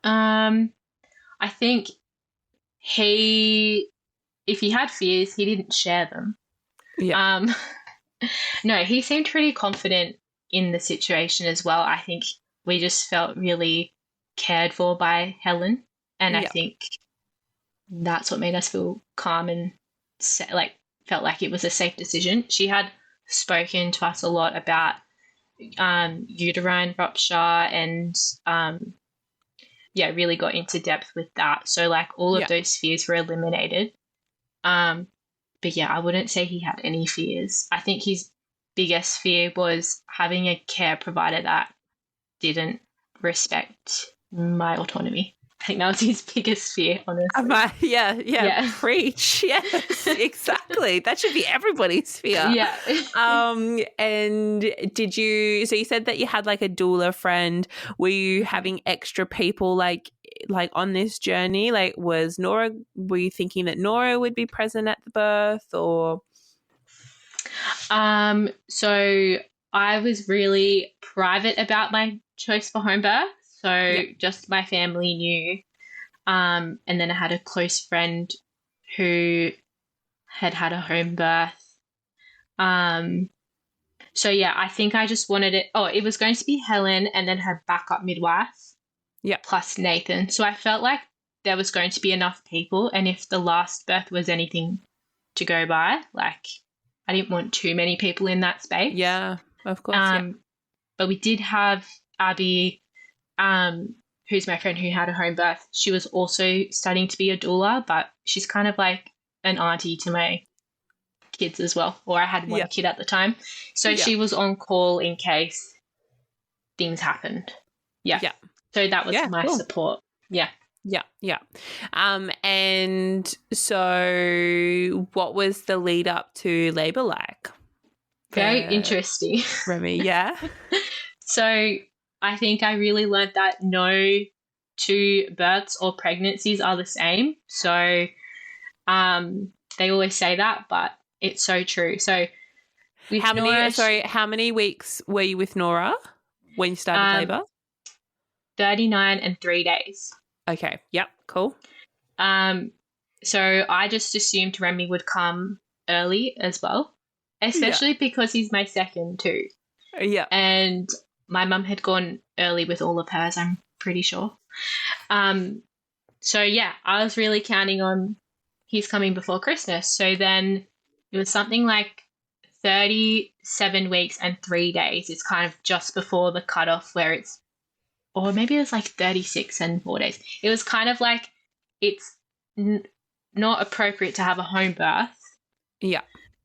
Speaker 2: I think he if he had fears, he didn't share them.
Speaker 1: Yeah.
Speaker 2: No, he seemed pretty confident in the situation as well. I think we just felt really cared for by Helen, and I
Speaker 1: Yeah.
Speaker 2: think that's what made us feel calm and like felt like it was a safe decision. She had spoken to us a lot about uterine rupture and really got into depth with that. So like all of those fears were eliminated. But yeah, I wouldn't say he had any fears. I think his biggest fear was having a care provider that didn't respect my autonomy. I think that was his biggest fear, honestly.
Speaker 1: Yeah. Preach. Yes, exactly. That should be everybody's fear.
Speaker 2: Yeah.
Speaker 1: And so you said that you had like a doula friend. Were you having extra people like on this journey? Like were you thinking that Nora would be present at the birth or?
Speaker 2: So I was really private about my choice for home birth. So just my family knew. And then I had a close friend who had a home birth. So yeah, I think I just wanted it. Oh, it was going to be Helen and then her backup midwife. Yeah. Plus Nathan. So I felt like there was going to be enough people. And if the last birth was anything to go by, like I didn't want too many people in that space.
Speaker 1: Yeah, of course.
Speaker 2: But we did have Abby, who's my friend who had a home birth. She was also studying to be a doula, but she's kind of like an auntie to my kids as well. Or I had one kid at the time. So she was on call in case things happened. Yeah. So that was my support. Yeah.
Speaker 1: Yeah. And so what was the lead up to labour like?
Speaker 2: Very interesting.
Speaker 1: Remy, yeah.
Speaker 2: So I think I really learned that no two births or pregnancies are the same. So they always say that, but it's so true. So
Speaker 1: how many weeks were you with Nora when you started labour?
Speaker 2: 39 and 3 days.
Speaker 1: Okay. Yep. Cool.
Speaker 2: So I just assumed Remy would come early as well, especially because he's my second too.
Speaker 1: Yeah.
Speaker 2: And my mum had gone early with all of hers, I'm pretty sure. So yeah, I was really counting on he's coming before Christmas. So then it was something like 37 weeks and 3 days. It's kind of just before the cutoff where it's, or maybe it was like 36 and 4 days. It was kind of like it's not appropriate to have a home birth.
Speaker 1: Yeah.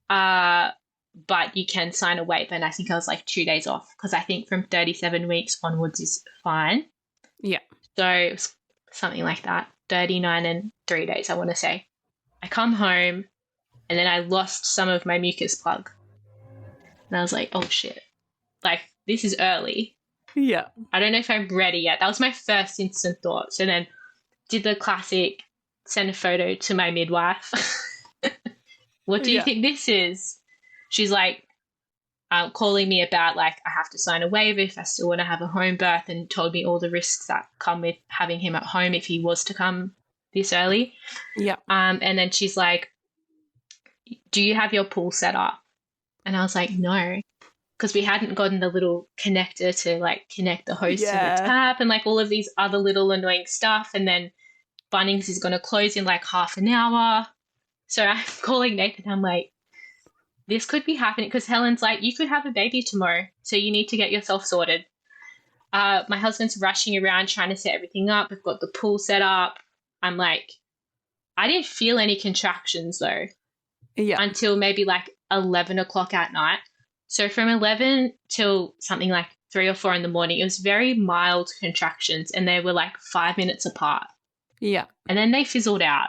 Speaker 2: But you can sign a waiver, and I think I was like 2 days off because I think from 37 weeks onwards is fine.
Speaker 1: Yeah.
Speaker 2: So it was something like that, 39 and 3 days, I want to say. I come home, and then I lost some of my mucus plug. And I was like, oh, shit. Like, this is early.
Speaker 1: Yeah.
Speaker 2: I don't know if I'm ready yet. That was my first instant thought. So then did the classic, send a photo to my midwife. What do you think this is? She's like calling me about like I have to sign a waiver if I still want to have a home birth, and told me all the risks that come with having him at home if he was to come this early.
Speaker 1: Yeah.
Speaker 2: And then she's like, do you have your pool set up? And I was like, no, because we hadn't gotten the little connector to like connect the hose to the tap and like all of these other little annoying stuff. And then Bunnings is going to close in like half an hour. So I'm calling Nathan. I'm like, this could be happening, because Helen's like, you could have a baby tomorrow, so you need to get yourself sorted. My husband's rushing around trying to set everything up. We've got the pool set up. I'm like, I didn't feel any contractions though.
Speaker 1: Yeah.
Speaker 2: Until maybe like 11 o'clock at night. So from 11 till something like 3 or 4 in the morning, it was very mild contractions, and they were like 5 minutes apart.
Speaker 1: Yeah.
Speaker 2: And then they fizzled out.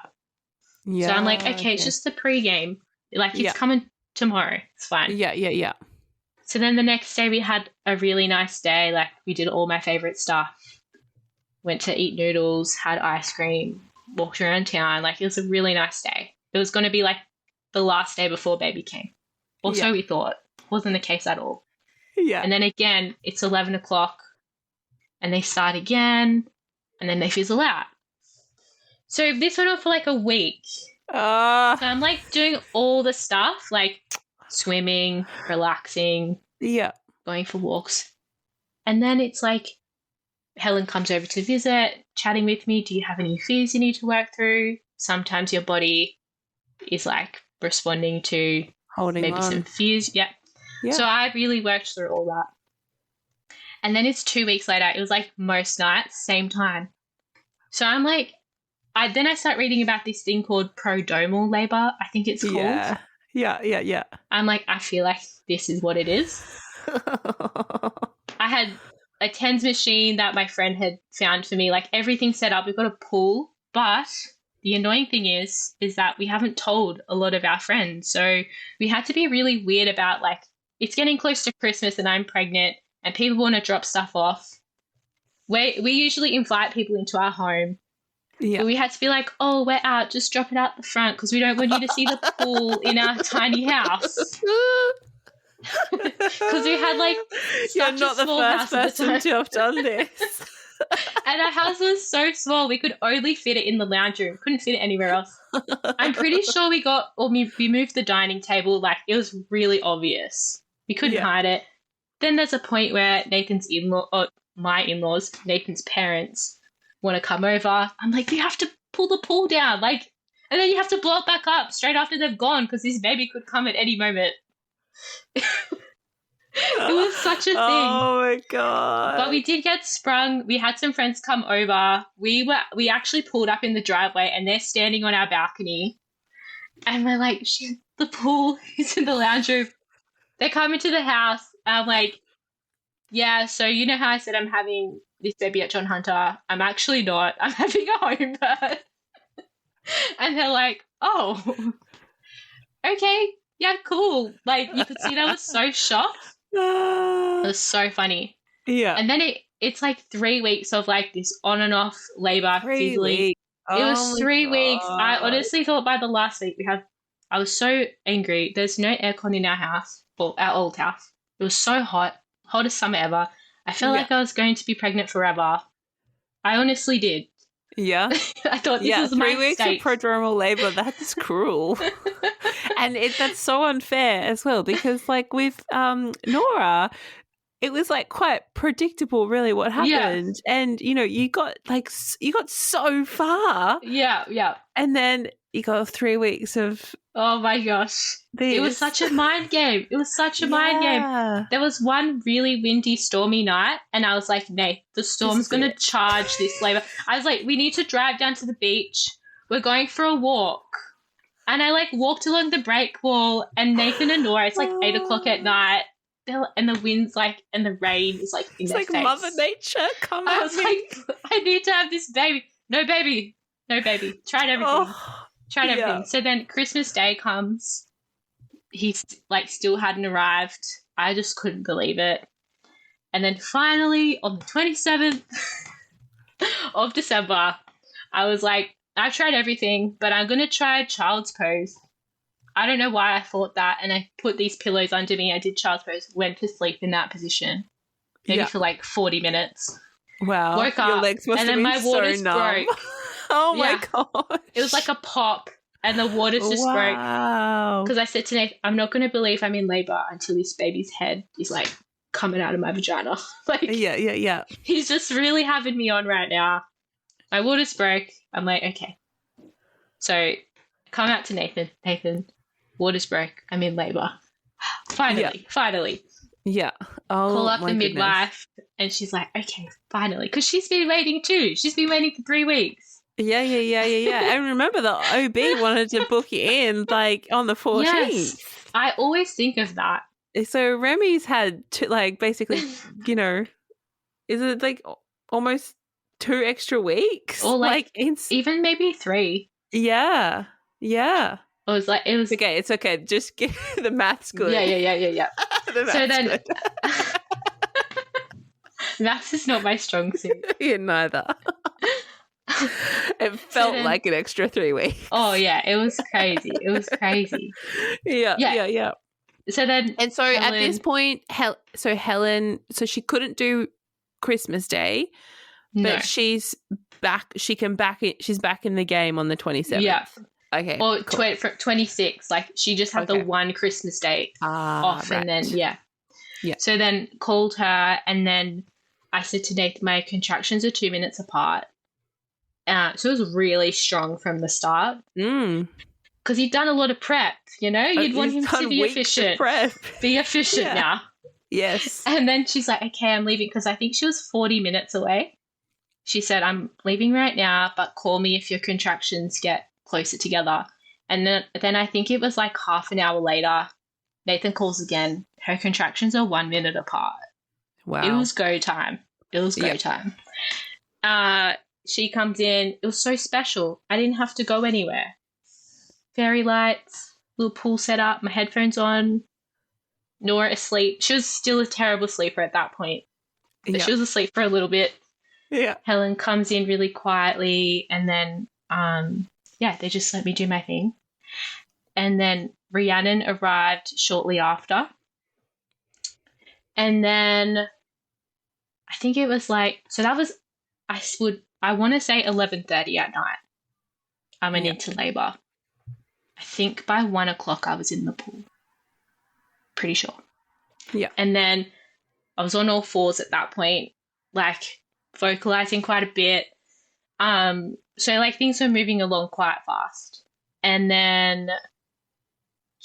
Speaker 1: Yeah.
Speaker 2: So I'm like, okay, it's just the pregame. Like, it's coming tomorrow. It's fine.
Speaker 1: Yeah.
Speaker 2: So then the next day we had a really nice day. Like, we did all my favorite stuff. Went to eat noodles, had ice cream, walked around town. Like, it was a really nice day. It was going to be like the last day before baby came. Or so we thought. Wasn't the case at all.
Speaker 1: Yeah.
Speaker 2: And then again, it's 11 o'clock and they start again and then they fizzle out. So this went on for like a week. So I'm like doing all the stuff, like swimming, relaxing, going for walks. And then it's like Helen comes over to visit, chatting with me. Do you have any fears you need to work through? Sometimes your body is like responding to
Speaker 1: Holding
Speaker 2: maybe
Speaker 1: on.
Speaker 2: some fears. Yeah. So I really worked through all that. And then it's 2 weeks later. It was like most nights, same time. So I'm like, then I start reading about this thing called prodromal labor, I think it's called.
Speaker 1: Yeah.
Speaker 2: I'm like, I feel like this is what it is. I had a TENS machine that my friend had found for me, like everything set up. We've got a pool, but the annoying thing is that we haven't told a lot of our friends. So we had to be really weird about like, it's getting close to Christmas and I'm pregnant and people want to drop stuff off. We usually invite people into our home.
Speaker 1: Yeah.
Speaker 2: But we had to be like, oh, we're out, just drop it out the front because we don't want you to see the pool in our tiny house. Because we had like
Speaker 1: You're
Speaker 2: such
Speaker 1: not
Speaker 2: a
Speaker 1: the
Speaker 2: small
Speaker 1: first
Speaker 2: house at the
Speaker 1: person
Speaker 2: time.
Speaker 1: to have done this.
Speaker 2: And our house was so small, we could only fit it in the lounge room. Couldn't fit it anywhere else. I'm pretty sure we moved the dining table. Like, it was really obvious. We couldn't hide it. Then there's a point where my in-laws, Nathan's parents, want to come over. I'm like, you have to pull the pool down. Like, and then you have to blow it back up straight after they've gone because this baby could come at any moment. It was such a thing.
Speaker 1: Oh my God.
Speaker 2: But we did get sprung. We had some friends come over. We actually pulled up in the driveway and they're standing on our balcony. And we're like, shit, the pool is in the lounge room. They come into the house. I'm like, yeah, so you know how I said I'm having this baby at John Hunter? I'm actually not. I'm having a home birth. And they're like, oh, okay, yeah, cool. Like, you could see they were so shocked. It was so funny.
Speaker 1: Yeah.
Speaker 2: And then it's like 3 weeks of like this on and off labor.
Speaker 1: 3 weeks.
Speaker 2: It was 3 weeks. I honestly thought by the last week I was so angry. There's no aircon in our house, well, our old house. It was so hot, hottest summer ever. I felt like I was going to be pregnant forever. I honestly did.
Speaker 1: Yeah.
Speaker 2: I thought this was my
Speaker 1: 3 weeks
Speaker 2: state.
Speaker 1: of prodromal labor. That's cruel. And that's so unfair as well because like with Nora, it was like quite predictable really what happened. And, you know, you got so far.
Speaker 2: Yeah.
Speaker 1: And then you got 3 weeks of
Speaker 2: oh my gosh. It was such a mind game. It was such a mind game. There was one really windy, stormy night, and I was like, Nate, the storm's going to charge this labor. I was like, we need to drive down to the beach. We're going for a walk. And I like walked along the break wall, and Nathan and Nora, it's like 8 o'clock at night, and the wind's like, and the rain is like in their face.
Speaker 1: It's like Mother Nature, come
Speaker 2: I
Speaker 1: at
Speaker 2: was
Speaker 1: me.
Speaker 2: like, I need to have this baby. No baby. Tried everything. Tried everything.
Speaker 1: Yeah.
Speaker 2: So then Christmas Day comes. He's like still hadn't arrived. I just couldn't believe it. And then finally on the 27th of December, I was like, I've tried everything, but I'm going to try child's pose. I don't know why I thought that. And I put these pillows under me. I did child's pose, went to sleep in that position, maybe for like 40 minutes.
Speaker 1: Wow.
Speaker 2: Woke
Speaker 1: Your
Speaker 2: up,
Speaker 1: legs must
Speaker 2: and
Speaker 1: have
Speaker 2: then
Speaker 1: been
Speaker 2: my
Speaker 1: so
Speaker 2: waters
Speaker 1: numb.
Speaker 2: broke.
Speaker 1: Oh my God.
Speaker 2: It was like a pop and the waters just broke.
Speaker 1: Wow.
Speaker 2: Because I said to Nate, I'm not going to believe I'm in labor until this baby's head is like coming out of my vagina. Like,
Speaker 1: Yeah.
Speaker 2: he's just really having me on right now. My waters broke. I'm like, okay. So I come out to Nathan, waters broke. I'm in labor. Finally.
Speaker 1: Yeah. Oh,
Speaker 2: call up
Speaker 1: my
Speaker 2: the midwife and she's like, okay, finally. Because she's been waiting too. She's been waiting for 3 weeks.
Speaker 1: Yeah. And remember the OB wanted to book you in like on the 14th.
Speaker 2: Yes, I always think of that.
Speaker 1: So Remy's had basically, you know, is it like almost 2 extra weeks?
Speaker 2: Or even maybe 3.
Speaker 1: Yeah.
Speaker 2: It was
Speaker 1: It's okay. Just get the math's good.
Speaker 2: Yeah.
Speaker 1: The math's
Speaker 2: So then
Speaker 1: good.
Speaker 2: maths is not my strong suit.
Speaker 1: Yeah, neither. It felt like an extra 3 weeks.
Speaker 2: Oh yeah, it was crazy.
Speaker 1: Yeah.
Speaker 2: So then,
Speaker 1: and so at this point, Helen, she couldn't do Christmas Day, but she's back. She's back in the game on the 27th.
Speaker 2: Yeah.
Speaker 1: Okay,
Speaker 2: Or
Speaker 1: cool.
Speaker 2: 26. Like, she just had the
Speaker 1: Okay.
Speaker 2: one Christmas date off, and then,
Speaker 1: Right.
Speaker 2: yeah.
Speaker 1: Yeah.
Speaker 2: So then called her, and then I said to Nathan, my contractions are 2 minutes apart. So it was really strong from the start
Speaker 1: Mm.
Speaker 2: because he'd done a lot of prep, you'd want
Speaker 1: He's
Speaker 2: him to
Speaker 1: done
Speaker 2: be
Speaker 1: weeks of
Speaker 2: efficient.
Speaker 1: prep.
Speaker 2: Be efficient
Speaker 1: Yeah.
Speaker 2: now.
Speaker 1: Yes.
Speaker 2: And then she's like, okay, I'm leaving, because I think she was 40 minutes away. She said, I'm leaving right now, but call me if your contractions get closer together. And then I think it was like half an hour later, Nathan calls again. Her contractions are 1 minute apart.
Speaker 1: Wow.
Speaker 2: It was go time.
Speaker 1: Yep.
Speaker 2: Time. She comes in. It was so special. I didn't have to go anywhere. Fairy lights, little pool set up, my headphones on, Nora asleep. She was still a terrible sleeper at that point, but she was asleep for a little bit.
Speaker 1: Yeah.
Speaker 2: Helen comes in really quietly, and then, they just let me do my thing. And then Rhiannon arrived shortly after. And then I think it was like, so that was, I want to say 11:30 at night. I went into labour. I think by 1 o'clock I was in the pool. Pretty sure.
Speaker 1: Yeah.
Speaker 2: And then I was on all fours at that point, like vocalizing quite a bit. So like things were moving along quite fast. And then,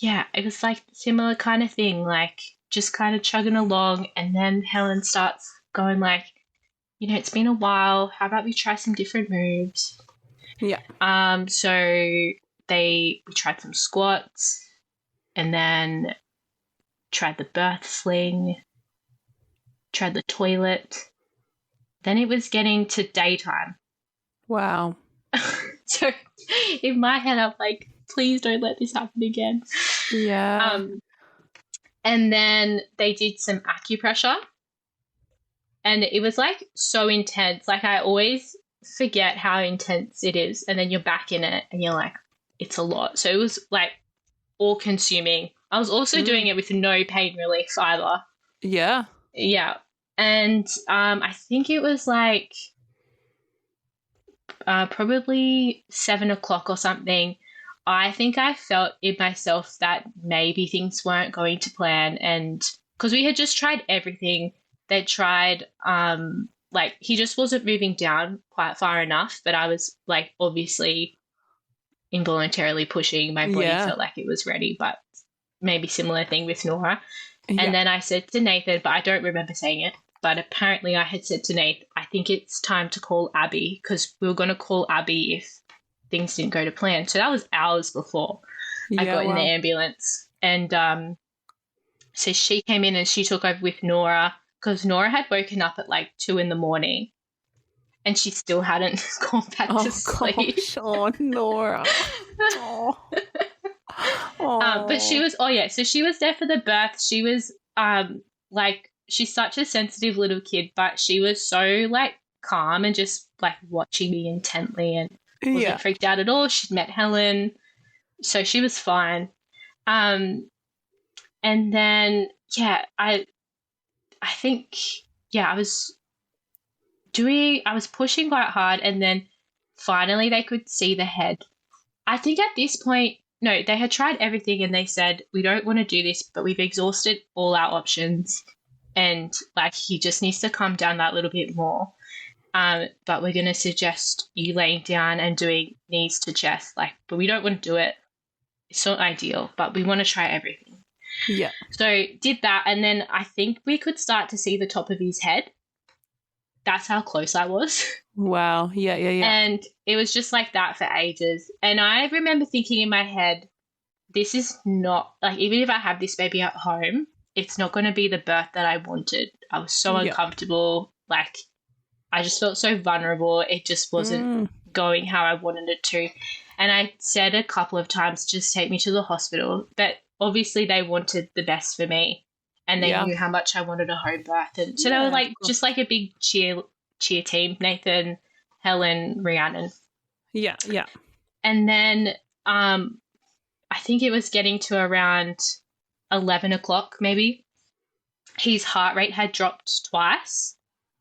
Speaker 2: it was like similar kind of thing, like just kind of chugging along. And then Helen starts going like, it's been a while. How about we try some different moves?
Speaker 1: Yeah.
Speaker 2: So we tried some squats, and then tried the birth sling, tried the toilet. Then it was getting to daytime.
Speaker 1: Wow.
Speaker 2: So in my head, I'm like, please don't let this happen again.
Speaker 1: Yeah.
Speaker 2: And then they did some acupressure, and it was like so intense. Like, I always forget how intense it is, and then you're back in it and you're like, it's a lot. So it was like all consuming. I was also doing it with no pain relief either.
Speaker 1: Yeah.
Speaker 2: Yeah. And I think it was like probably 7 o'clock or something. I think I felt in myself that maybe things weren't going to plan, and because we had just tried everything. They tried like, he just wasn't moving down quite far enough, but I was like obviously involuntarily pushing. My body felt like it was ready, but maybe similar thing with Nora. And then I said to Nathan, but I don't remember saying it, but apparently I had said to Nathan, I think it's time to call Abby, because we were going to call Abby if things didn't go to plan. So that was hours before I got in the ambulance. And so she came in and she took over with Nora, because Nora had woken up at like 2 a.m. and she still hadn't gone back to sleep.
Speaker 1: Gosh. Oh, Nora. Oh.
Speaker 2: But she was, so she was there for the birth. She was like, she's such a sensitive little kid, but she was so like calm and just like watching me intently and wasn't freaked out at all. She'd met Helen, so she was fine. And then I think I was pushing quite hard, and then finally they could see the head. I think at this point, no, they had tried everything and they said, we don't want to do this, but we've exhausted all our options, and like, he just needs to calm down that little bit more. But we're going to suggest you laying down and doing knees to chest, like, but we don't want to do it. It's not ideal, but we want to try everything.
Speaker 1: Yeah.
Speaker 2: So did that, and then I think we could start to see the top of his head. That's how close I was.
Speaker 1: Wow. Yeah.
Speaker 2: And it was just like that for ages. And I remember thinking in my head, this is not, like, even if I have this baby at home, it's not going to be the birth that I wanted. I was so uncomfortable. Like, I just felt so vulnerable. It just wasn't going how I wanted it to. And I said a couple of times, just take me to the hospital. But obviously they wanted the best for me, and they knew how much I wanted a home birth. And so they were like, just like a big cheer team, Nathan, Helen, Rhiannon.
Speaker 1: Yeah.
Speaker 2: And then I think it was getting to around 11 o'clock maybe. His heart rate had dropped twice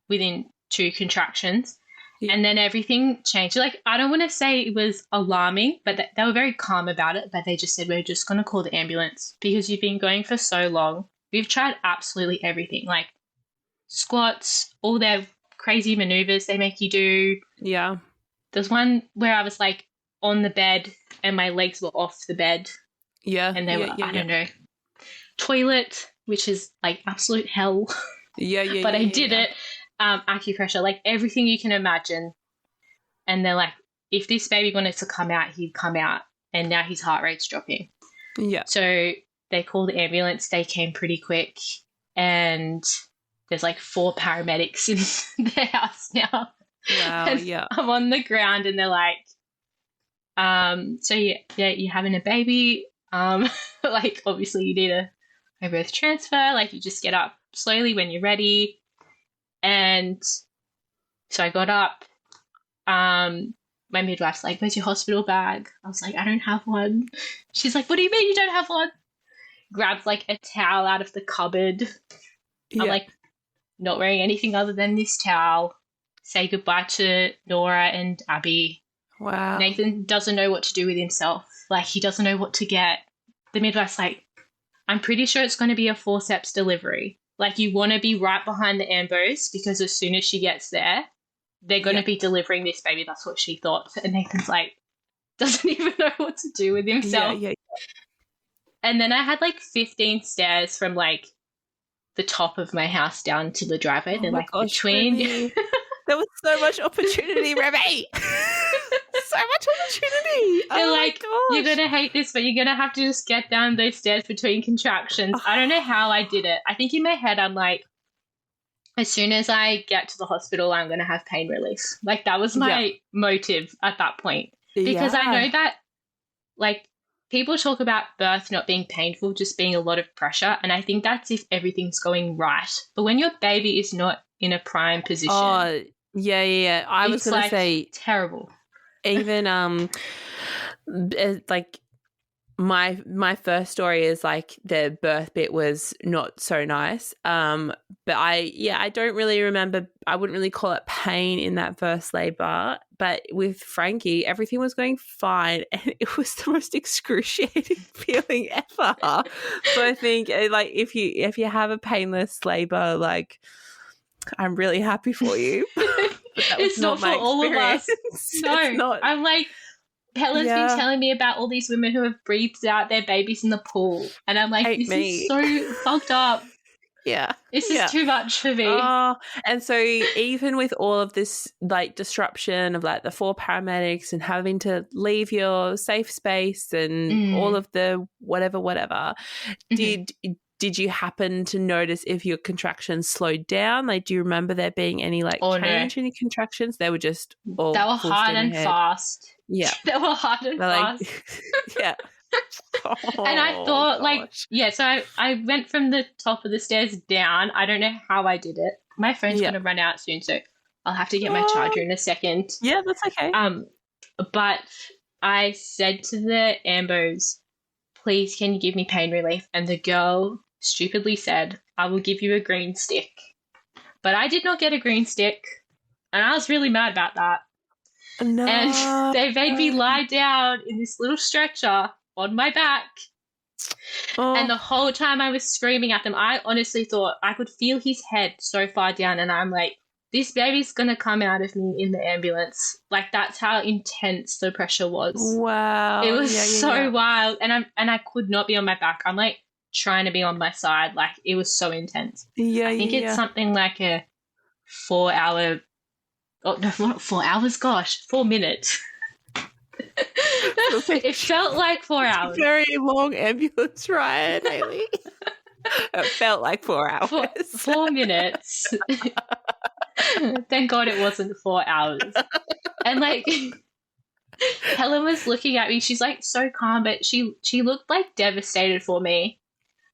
Speaker 2: within 2 contractions.
Speaker 1: Yeah.
Speaker 2: And then everything changed. Like, I don't want to say it was alarming, but they were very calm about it. But they just said, we're just going to call the ambulance because you've been going for so long. We've tried absolutely everything, like squats, all their crazy maneuvers they make you do.
Speaker 1: Yeah.
Speaker 2: There's one where I was like on the bed and my legs were off the bed.
Speaker 1: Yeah.
Speaker 2: And they were, I don't know, toilet, which is like absolute hell.
Speaker 1: Yeah.
Speaker 2: But I did it. Acupressure, like everything you can imagine. And they're like, if this baby wanted to come out, he'd come out. And now his heart rate's dropping.
Speaker 1: Yeah.
Speaker 2: So they called the ambulance. They came pretty quick. And there's like 4 paramedics in their house now.
Speaker 1: Wow,
Speaker 2: And
Speaker 1: yeah.
Speaker 2: I'm on the ground and they're like, so yeah, you're having a baby. Like obviously you need a birth transfer. Like you just get up slowly when you're ready. And so I got up. My midwife's like, where's your hospital bag? I was like, I don't have one. She's like, what do you mean you don't have one? Grabs like a towel out of the cupboard.
Speaker 1: Yeah.
Speaker 2: I'm like, not wearing anything other than this towel. Say goodbye to Nora and Abby.
Speaker 1: Wow.
Speaker 2: Nathan doesn't know what to do with himself. Like, he doesn't know what to get. The midwife's like, I'm pretty sure it's going to be a forceps delivery. Like, you want to be right behind the ambos because as soon as she gets there, they're going to be delivering this baby. That's what she thought. And Nathan's like, doesn't even know what to do with himself.
Speaker 1: Yeah.
Speaker 2: And then I had like 15 stairs from like the top of my house down to the driveway. They're like between.
Speaker 1: Remy. There was so much opportunity, Remy. So much opportunity.
Speaker 2: They're like,
Speaker 1: gosh.
Speaker 2: you're going to hate this, but you're going to have to just get down those stairs between contractions. I don't know how I did it. I think in my head, I'm like, as soon as I get to the hospital, I'm going to have pain relief. Like, that was my motive at that point. Because I know that, like, people talk about birth not being painful, just being a lot of pressure. And I think that's if everything's going right. But when your baby is not in a prime position.
Speaker 1: Oh, yeah. I was going to say
Speaker 2: terrible.
Speaker 1: Even like my first story is like the birth bit was not so nice. But I don't really remember. I wouldn't really call it pain in that first labor. But with Frankie, everything was going fine, and it was the most excruciating feeling ever. So I think like if you have a painless labor, like, I'm really happy for you.
Speaker 2: It's not for all of us. No,
Speaker 1: it's not.
Speaker 2: I'm like, Helen's been telling me about all these women who have breathed out their babies in the pool. And I'm like, this is so fucked up.
Speaker 1: Yeah.
Speaker 2: This is too much for me.
Speaker 1: Oh, and so even with all of this like disruption of like the 4 paramedics and having to leave your safe space and all of the whatever, did you happen to notice if your contractions slowed down? Like, do you remember there being any like change in your contractions? They were just all
Speaker 2: they were hard and fast.
Speaker 1: Yeah.
Speaker 2: They were hard and fast.
Speaker 1: Like, yeah.
Speaker 2: And I thought so I went from the top of the stairs down. I don't know how I did it. My phone's going to run out soon, so I'll have to get my charger in a second.
Speaker 1: Yeah, that's okay.
Speaker 2: But I said to the ambos, please, can you give me pain relief? And the girl stupidly said, I will give you a green stick. But I did not get a green stick, and I was really mad about that.
Speaker 1: No.
Speaker 2: And they made me lie down in this little stretcher on my back. Oh. And the whole time I was screaming at them, I honestly thought I could feel his head so far down, and I'm like, this baby's going to come out of me in the ambulance. Like, that's how intense the pressure was.
Speaker 1: Wow.
Speaker 2: It was so wild. And I could not be on my back. I'm like trying to be on my side. Like, it was so intense.
Speaker 1: Yeah.
Speaker 2: I think it's something like a 4 hour. Oh, no, not 4 hours. Gosh, 4 minutes. It felt like 4 hours.
Speaker 1: Very long ambulance ride, Hayley. It felt like 4 hours.
Speaker 2: 4 minutes. Thank God it wasn't 4 hours. And like, Helen was looking at me. She's like so calm, but she looked like devastated for me.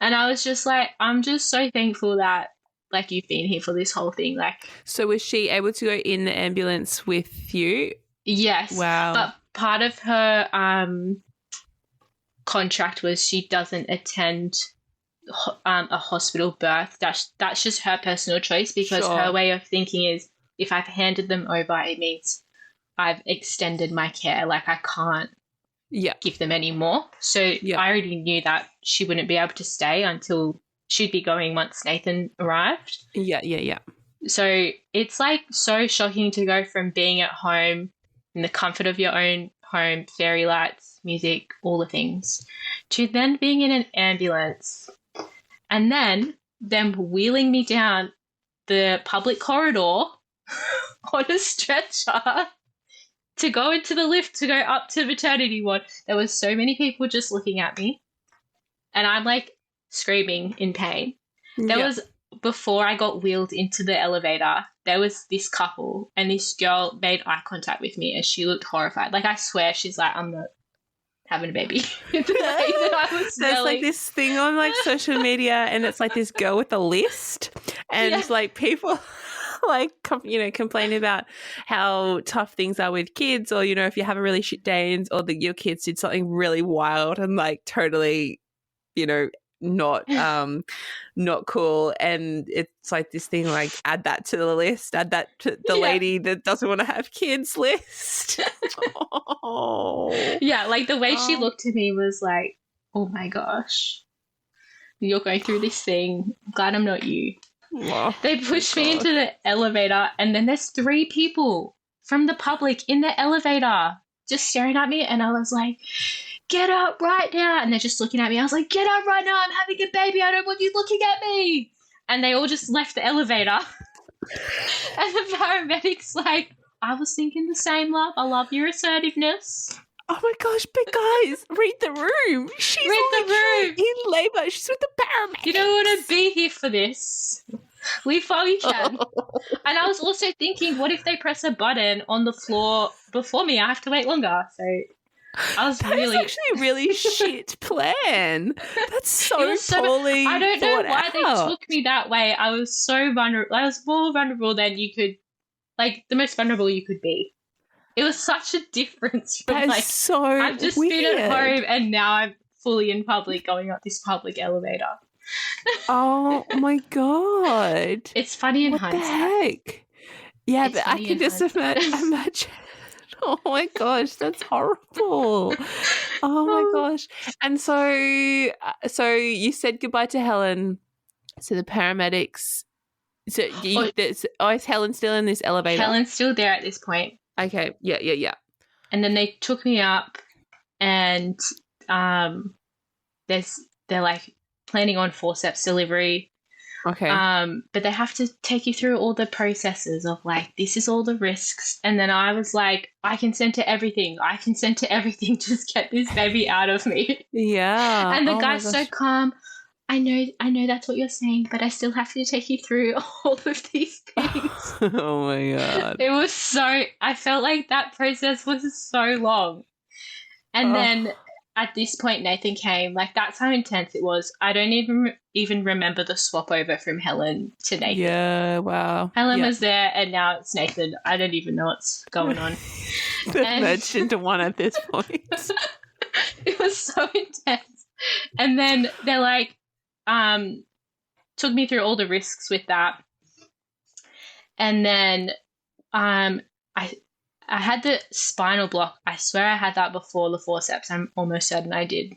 Speaker 2: And I was just like, I'm just so thankful that like you've been here for this whole thing. Like,
Speaker 1: so was she able to go in the ambulance with you?
Speaker 2: Yes.
Speaker 1: Wow.
Speaker 2: But part of her contract was she doesn't attend a hospital birth. That's just her personal choice because her way of thinking is if I've handed them over, it means I've extended my care. Like I can't give them any more. So I already knew that she wouldn't be able to stay until she'd be going once Nathan arrived.
Speaker 1: Yeah.
Speaker 2: So it's like so shocking to go from being at home in the comfort of your own home, fairy lights, music, all the things, to then being in an ambulance and then them wheeling me down the public corridor on a stretcher to go into the lift to go up to maternity ward. There was so many people just looking at me and I'm like screaming in pain. There was, before I got wheeled into the elevator, there was this couple and this girl made eye contact with me and she looked horrified. Like I swear she's like, I'm not having a baby.
Speaker 1: There's like this thing on like social media and it's like this girl with a list and like people like complaining about how tough things are with kids, or if you have a really shit day or your kids did something really wild and like totally not cool, and it's like this thing like add that to the list, add that to the lady that doesn't want to have kids list.
Speaker 2: Like the way she looked at me was like, oh my gosh, you're going through this thing, I'm glad I'm not you. They pushed me into the elevator and then there's 3 people from the public in the elevator just staring at me and I was like, get up right now. And they're just looking at me. I was like, get up right now. I'm having a baby. I don't want you looking at me. And they all just left the elevator. And the paramedics like, I was thinking the same, love. I love your assertiveness.
Speaker 1: Oh my gosh, but guys, read the room. She's in labour. She's with the paramedics.
Speaker 2: You don't want to be here for this. Leave while you can. And I was also thinking, what if they press a button on the floor before me? I have to wait longer. So I was
Speaker 1: That is actually a really shit plan. That's so poorly
Speaker 2: I don't know why
Speaker 1: out.
Speaker 2: they took me that way. I was so vulnerable. I was more vulnerable than you could, like the most vulnerable you could be. It was such a difference from
Speaker 1: that is so
Speaker 2: I've just
Speaker 1: weird.
Speaker 2: been at home and now I'm fully in public going up this public elevator.
Speaker 1: Oh my god.
Speaker 2: It's funny in
Speaker 1: hindsight.
Speaker 2: hindsight.
Speaker 1: What the heck? Yeah,
Speaker 2: It's
Speaker 1: but I
Speaker 2: funny
Speaker 1: can
Speaker 2: in
Speaker 1: just imagine. Oh my gosh, that's horrible. Oh my gosh. And so you said goodbye to Helen. So the paramedics. So is Helen still in this elevator?
Speaker 2: Helen's still there at this point.
Speaker 1: Okay. Yeah.
Speaker 2: And then they took me up, and they're like planning on forceps delivery.
Speaker 1: Okay.
Speaker 2: But they have to take you through all the processes of like, this is all the risks. And then I was like, I consent to everything. Just get this baby out of me.
Speaker 1: Yeah.
Speaker 2: And the guy's so calm. I know that's what you're saying, but I still have to take you through all of these things.
Speaker 1: Oh my god.
Speaker 2: It was I felt like that process was so long. And then at this point, Nathan came. Like, that's how intense it was. I don't even remember the swap over from Helen to Nathan.
Speaker 1: Yeah, wow.
Speaker 2: Helen was there, and now it's Nathan. I don't even know what's going on.
Speaker 1: They've merged into one at this point.
Speaker 2: It was so intense. And then they're like, took me through all the risks with that. And then I had the spinal block. I swear I had that before the forceps. I'm almost certain I did.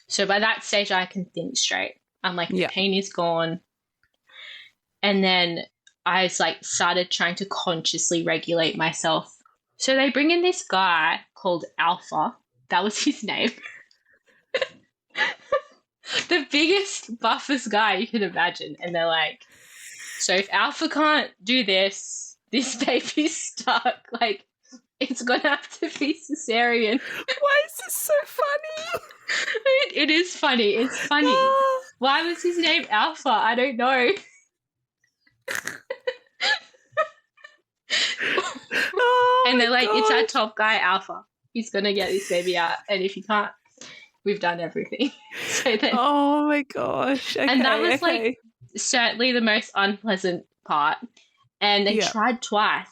Speaker 2: So by that stage, I can think straight. I'm like, the pain is gone. And then I was like, started trying to consciously regulate myself. So they bring in this guy called Alpha. That was his name. The biggest, buffest guy you can imagine. And they're like, so if Alpha can't do this baby's stuck. Like, it's going to have to be caesarean.
Speaker 1: Why is this so funny?
Speaker 2: It is funny. It's funny. Why was his name Alpha? I don't know. And they're like, it's our top guy, Alpha. He's going to get this baby out. And if he can't, we've done everything. So then,
Speaker 1: oh my gosh. Okay,
Speaker 2: and that was like certainly the most unpleasant part. And they tried twice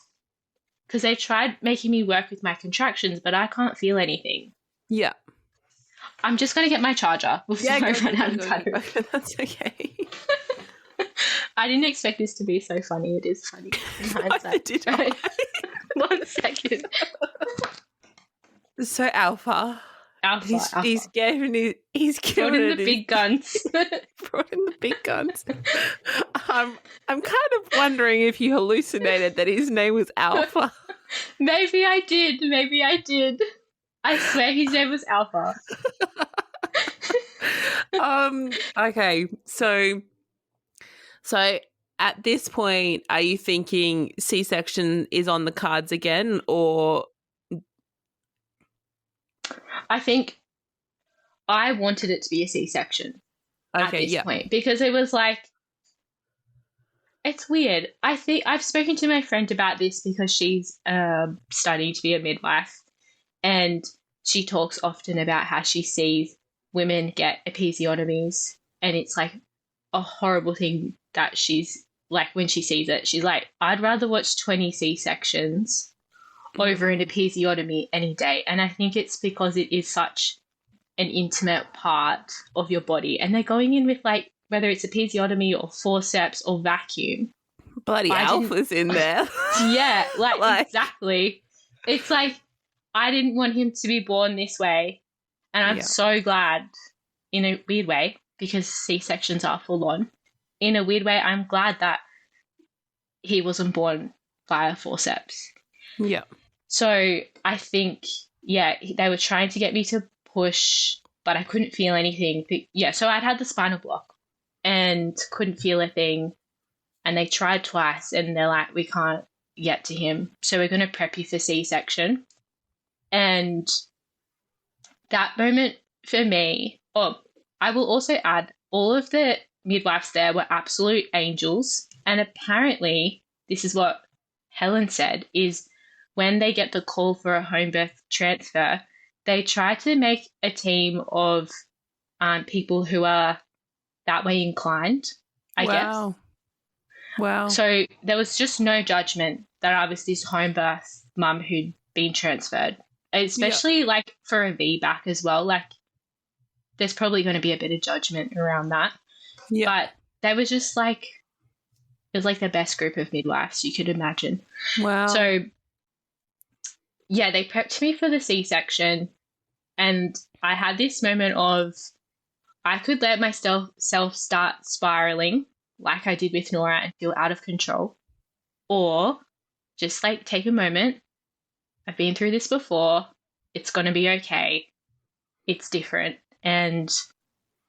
Speaker 2: because they tried making me work with my contractions, but I can't feel anything.
Speaker 1: Yeah.
Speaker 2: I'm just going to get my charger before I run out of battery.
Speaker 1: That's okay.
Speaker 2: I didn't expect this to be so funny. It is funny in hindsight.
Speaker 1: Neither did I.
Speaker 2: 1 second.
Speaker 1: So Alpha.
Speaker 2: Alpha.
Speaker 1: He's given
Speaker 2: Brought in the big guns.
Speaker 1: Brought in the big guns. I'm kind of wondering if you hallucinated that his name was Alpha.
Speaker 2: Maybe I did. I swear his name was Alpha.
Speaker 1: Okay, so at this point, are you thinking C-section is on the cards again, or?
Speaker 2: I think I wanted it to be a C-section at this point because it was like, it's weird. I think I've spoken to my friend about this because she's studying to be a midwife, and she talks often about how she sees women get episiotomies, and it's like a horrible thing that she's like, when she sees it, she's like, I'd rather watch 20 C-sections over an episiotomy any day. And I think it's because it is such an intimate part of your body, and they're going in with like, whether it's episiotomy or forceps or vacuum.
Speaker 1: Bloody Alpha's in there.
Speaker 2: Yeah, like exactly. It's like, I didn't want him to be born this way. And I'm so glad, in a weird way, because C-sections are full on. In a weird way, I'm glad that he wasn't born via forceps.
Speaker 1: Yeah.
Speaker 2: So I think, they were trying to get me to push, but I couldn't feel anything. Yeah, so I'd had the spinal block and couldn't feel a thing. And they tried twice, and they're like, we can't get to him, so we're going to prep you for C-section. And that moment for me, I will also add, all of the midwives there were absolute angels. And apparently, this is what Helen said, is when they get the call for a home birth transfer, they try to make a team of people who are that way inclined, I guess.
Speaker 1: Wow.
Speaker 2: So there was just no judgment that I was this home birth mum who'd been transferred, especially like for a VBAC as well. Like, there's probably going to be a bit of judgment around that. Yeah. But they were just like, it was like the best group of midwives you could imagine.
Speaker 1: Wow.
Speaker 2: So, yeah, they prepped me for the C-section, and I had this moment of, I could let myself start spiraling like I did with Nora and feel out of control, or just like take a moment. I've been through this before. It's going to be okay. It's different. And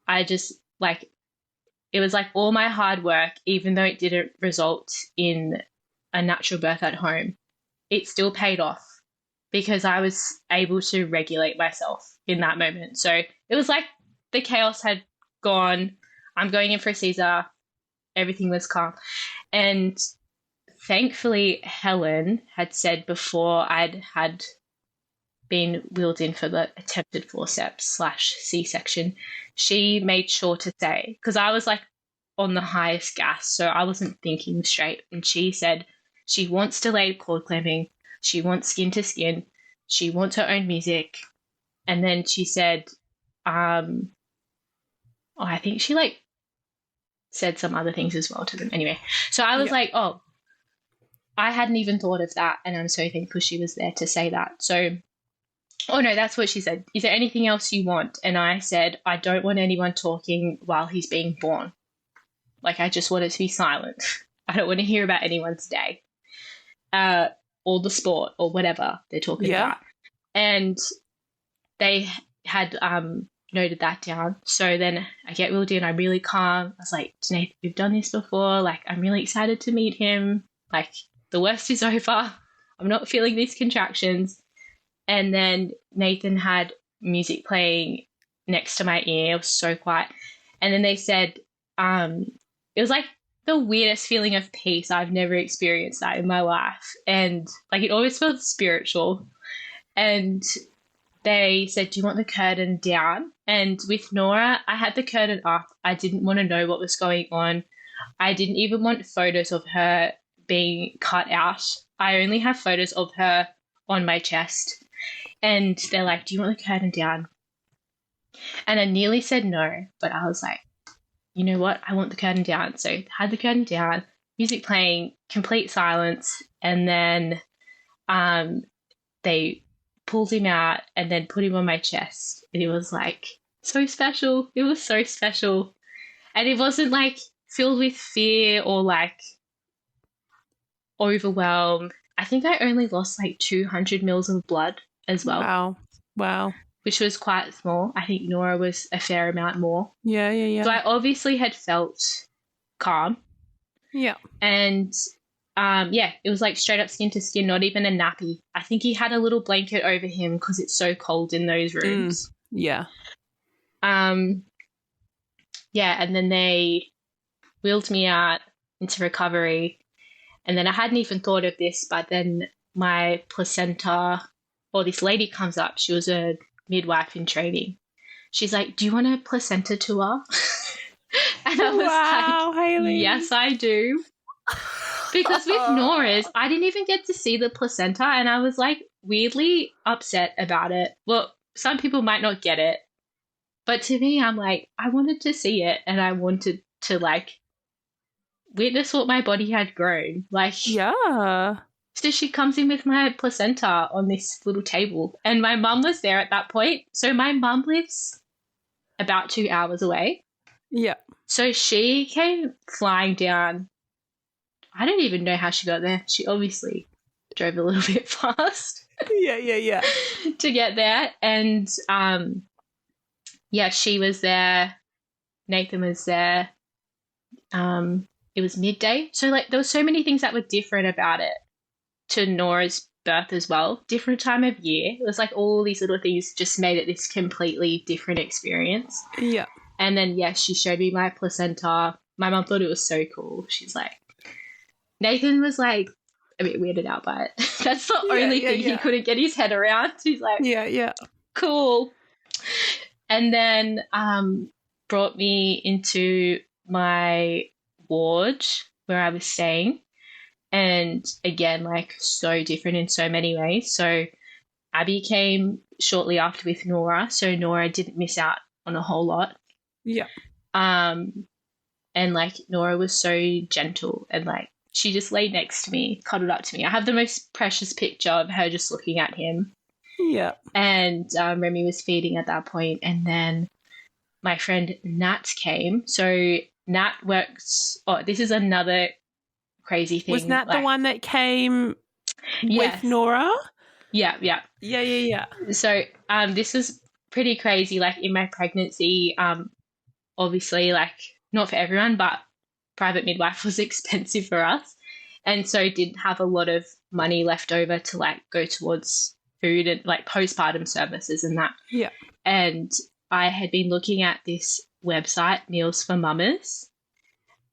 Speaker 2: I just like, it was like all my hard work, even though it didn't result in a natural birth at home, it still paid off because I was able to regulate myself in that moment. So it was like the chaos had gone. I'm going in for a Caesar. Everything was calm. And thankfully, Helen had said before I'd had been wheeled in for the attempted forceps / C-section, she made sure to say, because I was like on the highest gas, so I wasn't thinking straight. And she said she wants delayed cord clamping. She wants skin to skin. She wants her own music. And then she said, I think she like said some other things as well to them. Anyway, so I was like, oh, I hadn't even thought of that. And I'm so thankful she was there to say that. So, oh no, that's what she said. Is there anything else you want? And I said, I don't want anyone talking while he's being born. Like, I just want it to be silent. I don't want to hear about anyone's day, or the sport or whatever they're talking about. And they had, noted that down. So then I get wheeled in, I'm really calm. I was like, Nathan, we've done this before. Like, I'm really excited to meet him. Like, the worst is over. I'm not feeling these contractions. And then Nathan had music playing next to my ear. It was so quiet. And then they said, it was like the weirdest feeling of peace. I've never experienced that in my life. And like, it always felt spiritual. And they said, do you want the curtain down? And with Nora, I had the curtain up. I didn't want to know what was going on. I didn't even want photos of her being cut out. I only have photos of her on my chest. And they're like, do you want the curtain down? And I nearly said no, but I was like, you know what? I want the curtain down. So had the curtain down, music playing, complete silence, and then they pulled him out and then put him on my chest. And it was like so special. It was so special. And it wasn't like filled with fear or like overwhelmed. I think I only lost like 200 mils of blood as well.
Speaker 1: Wow.
Speaker 2: Which was quite small. I think Nora was a fair amount more.
Speaker 1: Yeah.
Speaker 2: So I obviously had felt calm.
Speaker 1: Yeah.
Speaker 2: And it was like straight up skin to skin, not even a nappy. I think he had a little blanket over him because it's so cold in those rooms.
Speaker 1: Yeah.
Speaker 2: And then they wheeled me out into recovery. And then I hadn't even thought of this, but then my placenta, or this lady comes up. She was a midwife in training. She's like, do you want a placenta tour? And I was like,
Speaker 1: Hayley.
Speaker 2: Yes, I do. Because with Nora's, I didn't even get to see the placenta, and I was like weirdly upset about it. Well, some people might not get it, but to me, I'm like, I wanted to see it, and I wanted to like witness what my body had grown. Like,
Speaker 1: yeah.
Speaker 2: So she comes in with my placenta on this little table, and my mum was there at that point. So my mum lives about 2 hours away.
Speaker 1: Yeah.
Speaker 2: So she came flying down. I don't even know how she got there. She obviously drove a little bit fast.
Speaker 1: Yeah.
Speaker 2: To get there. And she was there. Nathan was there. It was midday. So like there were so many things that were different about it to Nora's birth as well. Different time of year. It was like all these little things just made it this completely different experience.
Speaker 1: Yeah.
Speaker 2: And then, she showed me my placenta. My mum thought it was so cool. She's like, Nathan was like a bit weirded out by it. That's the only thing he couldn't get his head around. He's like,
Speaker 1: yeah.
Speaker 2: Cool. And then brought me into my ward where I was staying. And again, like so different in so many ways. So Abby came shortly after with Nora. So Nora didn't miss out on a whole lot.
Speaker 1: Yeah.
Speaker 2: And like Nora was so gentle and like she just laid next to me, cuddled up to me. I have the most precious picture of her just looking at him.
Speaker 1: Yeah.
Speaker 2: And Remy was feeding at that point. And then my friend Nat came. So Nat works. Oh, this is another crazy thing.
Speaker 1: Was Nat the one that came with Nora?
Speaker 2: Yeah.
Speaker 1: Yeah.
Speaker 2: So this was pretty crazy. Like in my pregnancy, obviously, like not for everyone, but private midwife was expensive for us, and so didn't have a lot of money left over to like go towards food and like postpartum services and that.
Speaker 1: Yeah.
Speaker 2: And I had been looking at this website, Meals for Mamas,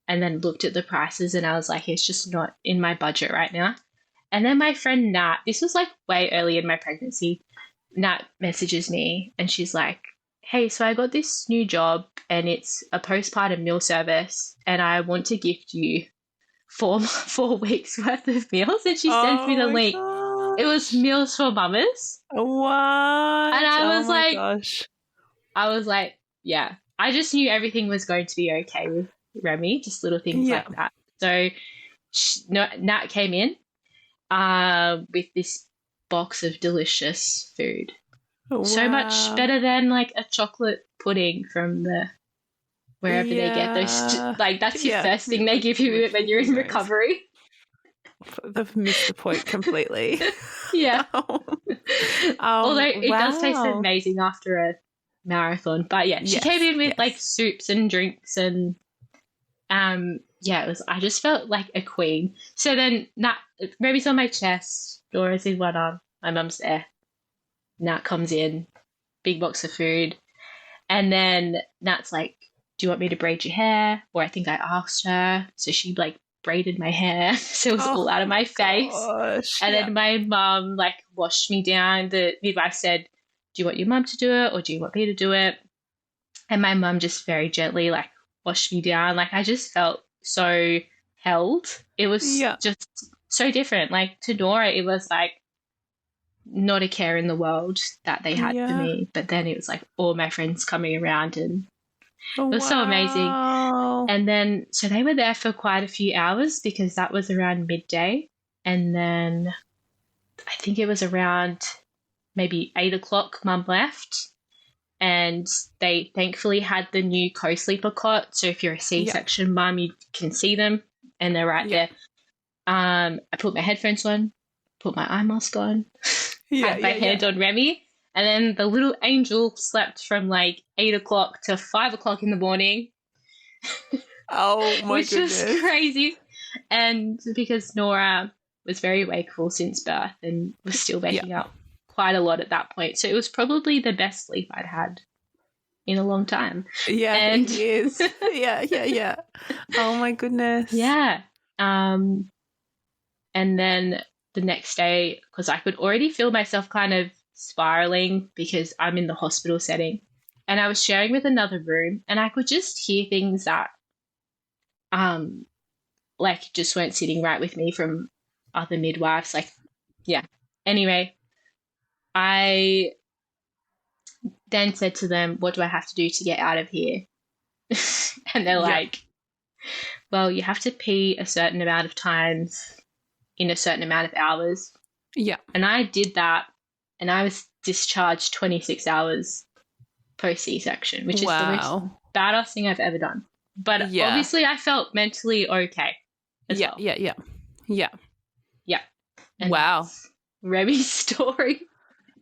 Speaker 2: and then looked at the prices, and I was like, it's just not in my budget right now. And then my friend Nat, this was like way early in my pregnancy, Nat messages me and she's like, hey, so I got this new job and it's a postpartum meal service and I want to gift you 4 weeks worth of meals. And she sent me the link.
Speaker 1: Gosh.
Speaker 2: It was Meals for Mamas.
Speaker 1: What?
Speaker 2: And I was like,
Speaker 1: gosh.
Speaker 2: I was like, yeah. I just knew everything was going to be okay with Remy, just little things like that. So Nat came in with this box of delicious food.
Speaker 1: Wow.
Speaker 2: So much better than like a chocolate pudding from the wherever they get those. Like that's your first thing they give you when you're in recovery.
Speaker 1: They've missed the point completely.
Speaker 2: Yeah. Although it does taste amazing after a marathon. But yeah, she came in with like soups and drinks and it was. I just felt like a queen. So then Remy's on my chest, Nora's in one arm, my mum's there. Nat comes in, big box of food, and then Nat's like, do you want me to braid your hair? Or I think I asked her, so she like braided my hair so it was all out of my face. And then my mum like washed me down. The midwife said, do you want your mum to do it or do you want me to do it? And my mum just very gently like washed me down. Like I just felt so held. It was just so different. Like to Nora, it was like not a care in the world that they had for me. But then it was like all my friends coming around and
Speaker 1: Oh,
Speaker 2: It was so amazing.
Speaker 1: wow.
Speaker 2: And then, so they were there for quite a few hours because that was around midday. And then I think it was around maybe 8 o'clock, Mum left. And they thankfully had the new co-sleeper cot. So if you're a C-section mum, you can see them and they're right there. I put my headphones on, put my eye mask on, had my hand on Remy. And then the little angel slept from like 8 o'clock to 5 o'clock in the morning.
Speaker 1: Oh, my
Speaker 2: which
Speaker 1: goodness.
Speaker 2: was crazy. And because Nora was very wakeful since birth and was still waking up quite a lot at that point. So it was probably the best sleep I'd had in a long time.
Speaker 1: Yeah,
Speaker 2: and
Speaker 1: it is. Yeah. Oh, my goodness.
Speaker 2: Yeah. And then the next day, because I could already feel myself kind of spiraling because I'm in the hospital setting, and I was sharing with another room, and I could just hear things that like just weren't sitting right with me from other midwives. Anyway, I then said to them, what do I have to do to get out of here? And they're like, well, you have to pee a certain amount of times in a certain amount of hours.
Speaker 1: Yeah.
Speaker 2: And I did that, and I was discharged 26 hours post C-section, which is the most badass thing I've ever done. But obviously I felt mentally okay as well.
Speaker 1: Yeah.
Speaker 2: And
Speaker 1: wow.
Speaker 2: Remy's story.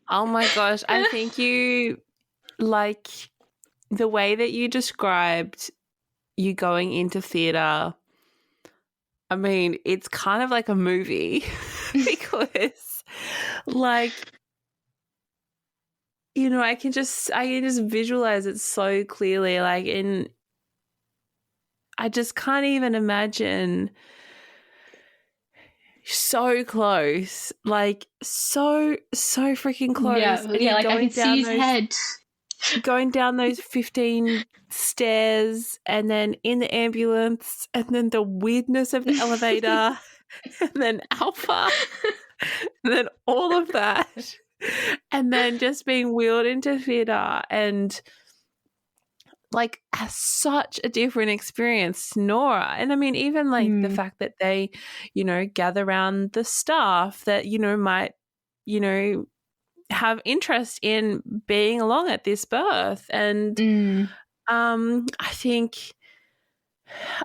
Speaker 1: Oh, my gosh. I think you, like, the way that you described you going into theatre, I mean, it's kind of like a movie because, like, you know, I can just visualize it so clearly, like, and I just can't even imagine. So close, like so freaking close.
Speaker 2: Yeah, like I can see his head.
Speaker 1: Going down those 15 stairs, and then in the ambulance, and then the weirdness of the elevator, and then Alpha, and then all of that, and then just being wheeled into theatre, and like has such a different experience to Nora. And I mean, even like the fact that they, you know, gather around the staff that, you know, might, you know, have interest in being along at this birth. And I think,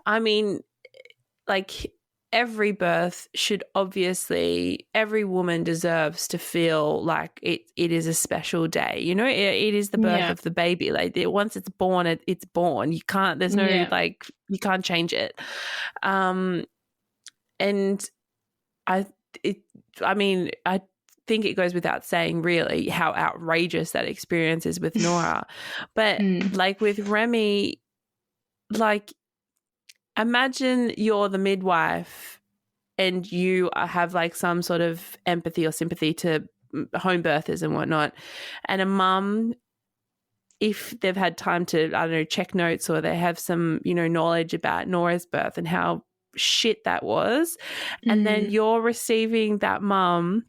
Speaker 1: I mean, like every birth should obviously, every woman deserves to feel like it is a special day. You know, it is the birth of the baby. Like once it's born, it's born. You can't, there's no like, you can't change it. And I think it goes without saying really how outrageous that experience is with Nora. But like with Remy, like imagine you're the midwife and you have like some sort of empathy or sympathy to home birthers and whatnot, and a mum, if they've had time to, I don't know, check notes or they have some, you know, knowledge about Nora's birth and how shit that was, and then you're receiving that mum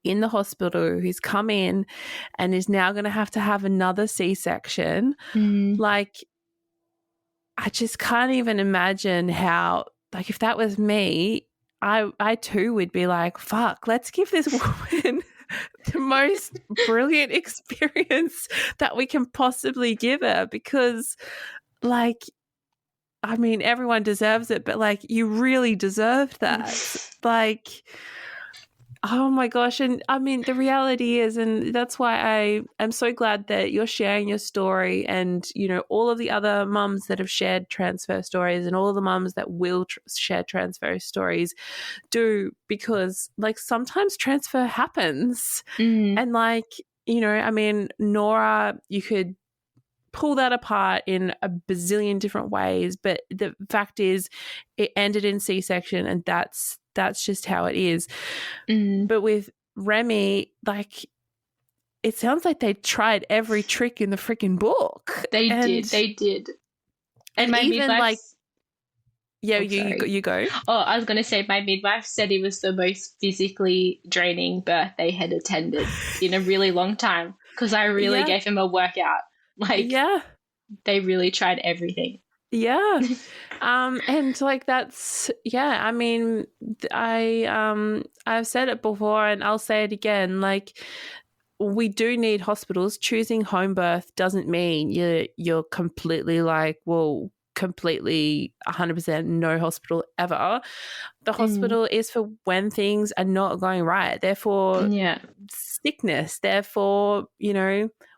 Speaker 1: in the hospital who's come in and is now going to have another C-section. Like, I just can't even imagine how, like, if that was me, I too would be like, fuck, let's give this woman the most brilliant experience that we can possibly give her, because, like, I mean, everyone deserves it, but, like, you really deserve that. Like, oh my gosh. And I mean, the reality is, and that's why I am so glad that you're sharing your story, and, you know, all of the other mums that have shared transfer stories and all of the mums that will share transfer stories do, because like sometimes transfer happens. And like, you know, I mean, Nora, you could pull that apart in a bazillion different ways, but the fact is it ended in C-section, and that's just how it is. But with Remy, like, it sounds like they tried every trick in the freaking book.
Speaker 2: They did.
Speaker 1: And
Speaker 2: my
Speaker 1: even like, yeah,
Speaker 2: you
Speaker 1: go.
Speaker 2: Oh, I was going to say my midwife said it was the most physically draining birth they had attended in a really long time, because I really gave him a workout. Like, they really tried everything.
Speaker 1: Yeah. And like that's, yeah, I mean, I've said it before and I'll say it again, like we do need hospitals. Choosing home birth doesn't mean you're completely like, well, completely 100% no hospital ever. The hospital is for when things are not going right. Therefore, sickness. Therefore,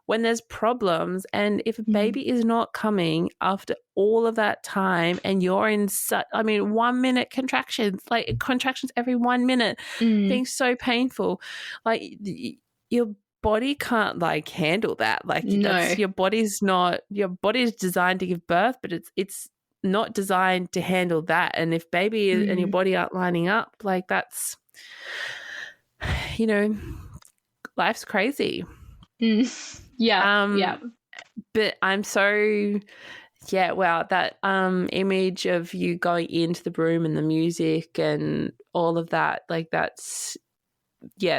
Speaker 1: when there's problems, and if a baby is not coming after all of that time and you're in 1 minute contractions, like contractions every 1 minute, being so painful, like your body can't like handle that. Like your body's designed to give birth, but it's not designed to handle that. And if baby and your body aren't lining up, like that's, life's crazy.
Speaker 2: Yeah.
Speaker 1: But I'm so, wow, that image of you going into the room and the music and all of that, like that's,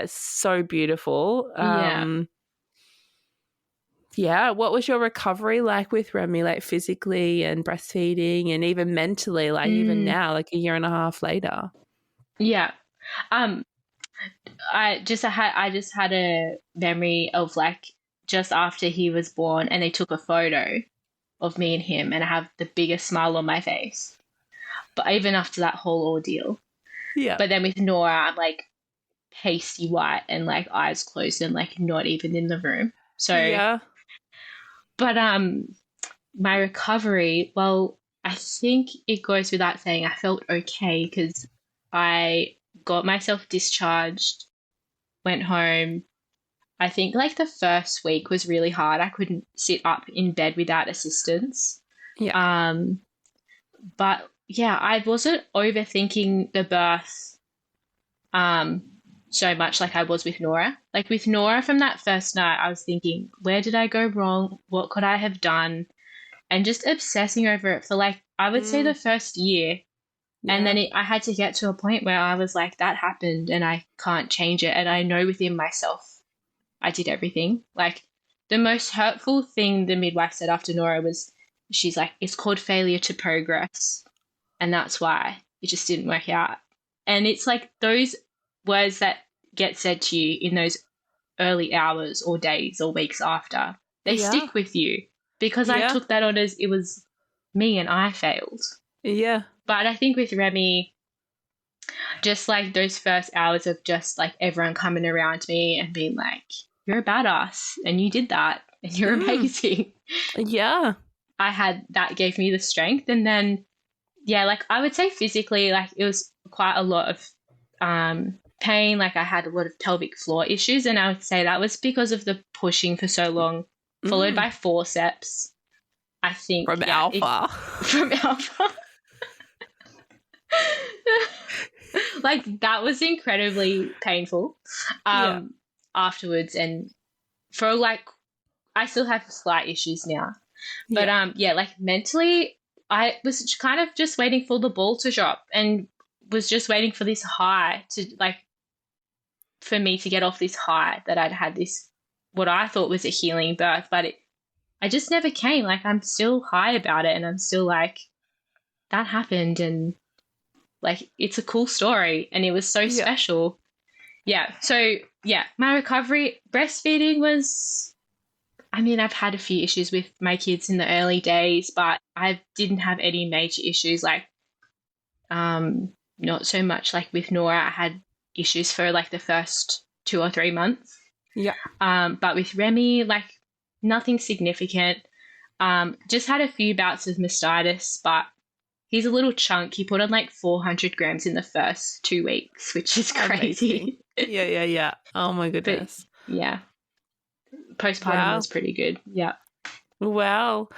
Speaker 1: so beautiful. Yeah. What was your recovery like with Remy, like physically and breastfeeding and even mentally, like even now, like a year and a half later?
Speaker 2: Yeah. I just had a memory of like just after he was born and they took a photo of me and him and I have the biggest smile on my face. But even after that whole ordeal.
Speaker 1: Yeah.
Speaker 2: But then with Nora, I'm like pasty white and like eyes closed and like not even in the room. So
Speaker 1: yeah.
Speaker 2: But my recovery, well, I think it goes without saying I felt okay because I got myself discharged, went home. I think like the first week was really hard. I couldn't sit up in bed without assistance.
Speaker 1: Yeah.
Speaker 2: But yeah, I wasn't overthinking the birth so much like I was with Nora. Like with Nora from that first night, I was thinking, where did I go wrong? What could I have done? And just obsessing over it for like, I would say the first year. Yeah. And then I had to get to a point where I was like, that happened and I can't change it. And I know within myself, I did everything. Like the most hurtful thing the midwife said after Nora was, she's like, it's called failure to progress. And that's why it just didn't work out. And it's like those words that get said to you in those early hours or days or weeks after, they stick with you because I took that on as it was me and I failed.
Speaker 1: Yeah.
Speaker 2: But I think with Remy, just like those first hours of just like everyone coming around me and being like, you're a badass and you did that and you're amazing.
Speaker 1: Yeah.
Speaker 2: That gave me the strength. And then, like I would say physically, like it was quite a lot of pain. Like I had a lot of pelvic floor issues. And I would say that was because of the pushing for so long, followed by forceps. I think.
Speaker 1: From Alpha.
Speaker 2: From Alpha. Like that was incredibly painful afterwards. And for like, I still have slight issues now. But like mentally, I was kind of just waiting for the ball to drop and was just waiting for this high to like, for me to get off this high that I'd had this, what I thought was a healing birth, but I just never came. Like I'm still high about it and I'm still like, that happened and like, it's a cool story and it was so special. Yeah. So my recovery, breastfeeding was, I mean, I've had a few issues with my kids in the early days, but I didn't have any major issues. Like, not so much like with Nora. I had issues for like the first 2 or 3 months.
Speaker 1: Yeah.
Speaker 2: But with Remy, like nothing significant. Just had a few bouts of mastitis, but he's a little chunk. He put on like 400 grams in the first 2 weeks, which is crazy.
Speaker 1: Yeah. Oh my goodness.
Speaker 2: But, yeah. Postpartum was pretty good. Yeah.
Speaker 1: Wow.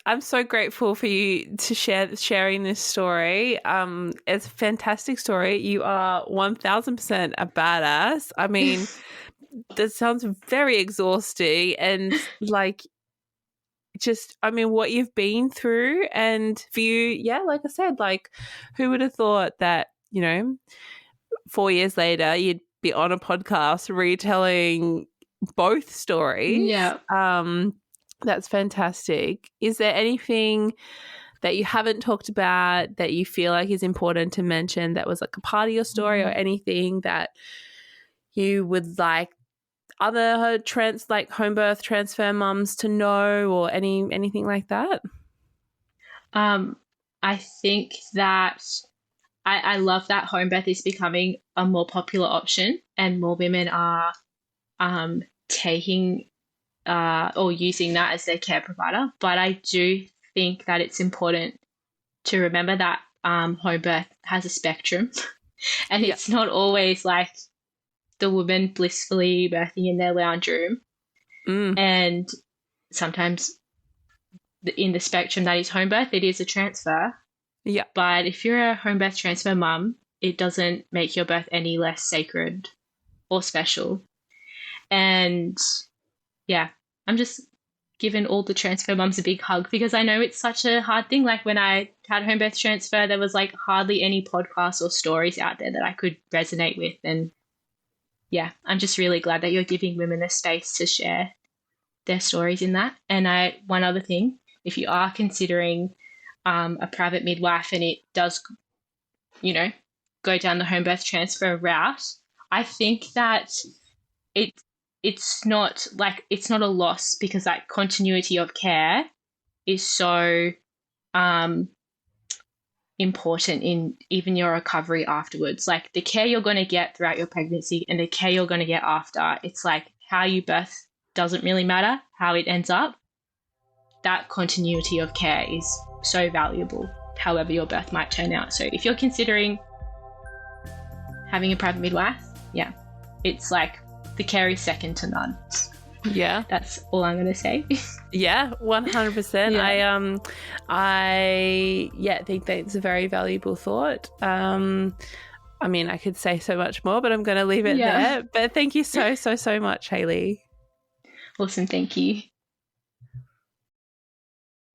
Speaker 1: I'm so grateful for you to sharing this story. It's a fantastic story. You are 1000% a badass. I mean, that sounds very exhausting and like just, I mean, what you've been through and for you, like I said, like who would have thought that, 4 years later you'd be on a podcast retelling both stories.
Speaker 2: Yeah.
Speaker 1: That's fantastic. Is there anything that you haven't talked about that you feel like is important to mention that was like a part of your story, or anything that you would like other home birth transfer mums to know, or anything like that?
Speaker 2: I think that I love that home birth is becoming a more popular option, and more women are taking or using that as their care provider. But I do think that it's important to remember that home birth has a spectrum, and it's not always like the woman blissfully birthing in their lounge room. And sometimes in the spectrum that is home birth, it is a transfer. Yeah. But if you're a home birth transfer mum, it doesn't make your birth any less sacred or special. And yeah, I'm just giving all the transfer mums a big hug, because I know it's such a hard thing. Like when I had home birth transfer, there was like hardly any podcasts or stories out there that I could resonate with. And yeah, I'm just really glad that you're giving women a space to share their stories in that. And one other thing, if you are considering a private midwife and it does, go down the home birth transfer route, I think that it's not a loss, because that continuity of care is so important in even your recovery afterwards. Like the care you're going to get throughout your pregnancy and the care you're going to get after, it's like how you birth doesn't really matter, how it ends up. That continuity of care is so valuable, however your birth might turn out. So if you're considering having a private midwife, yeah, it's like the care is second to none. Yeah. That's all I'm going to say.
Speaker 1: Yeah, 100%. Yeah. I think that it's a very valuable thought. I mean, I could say so much more, but I'm going to leave it there. But thank you so much, Hayley.
Speaker 2: Awesome. Thank you.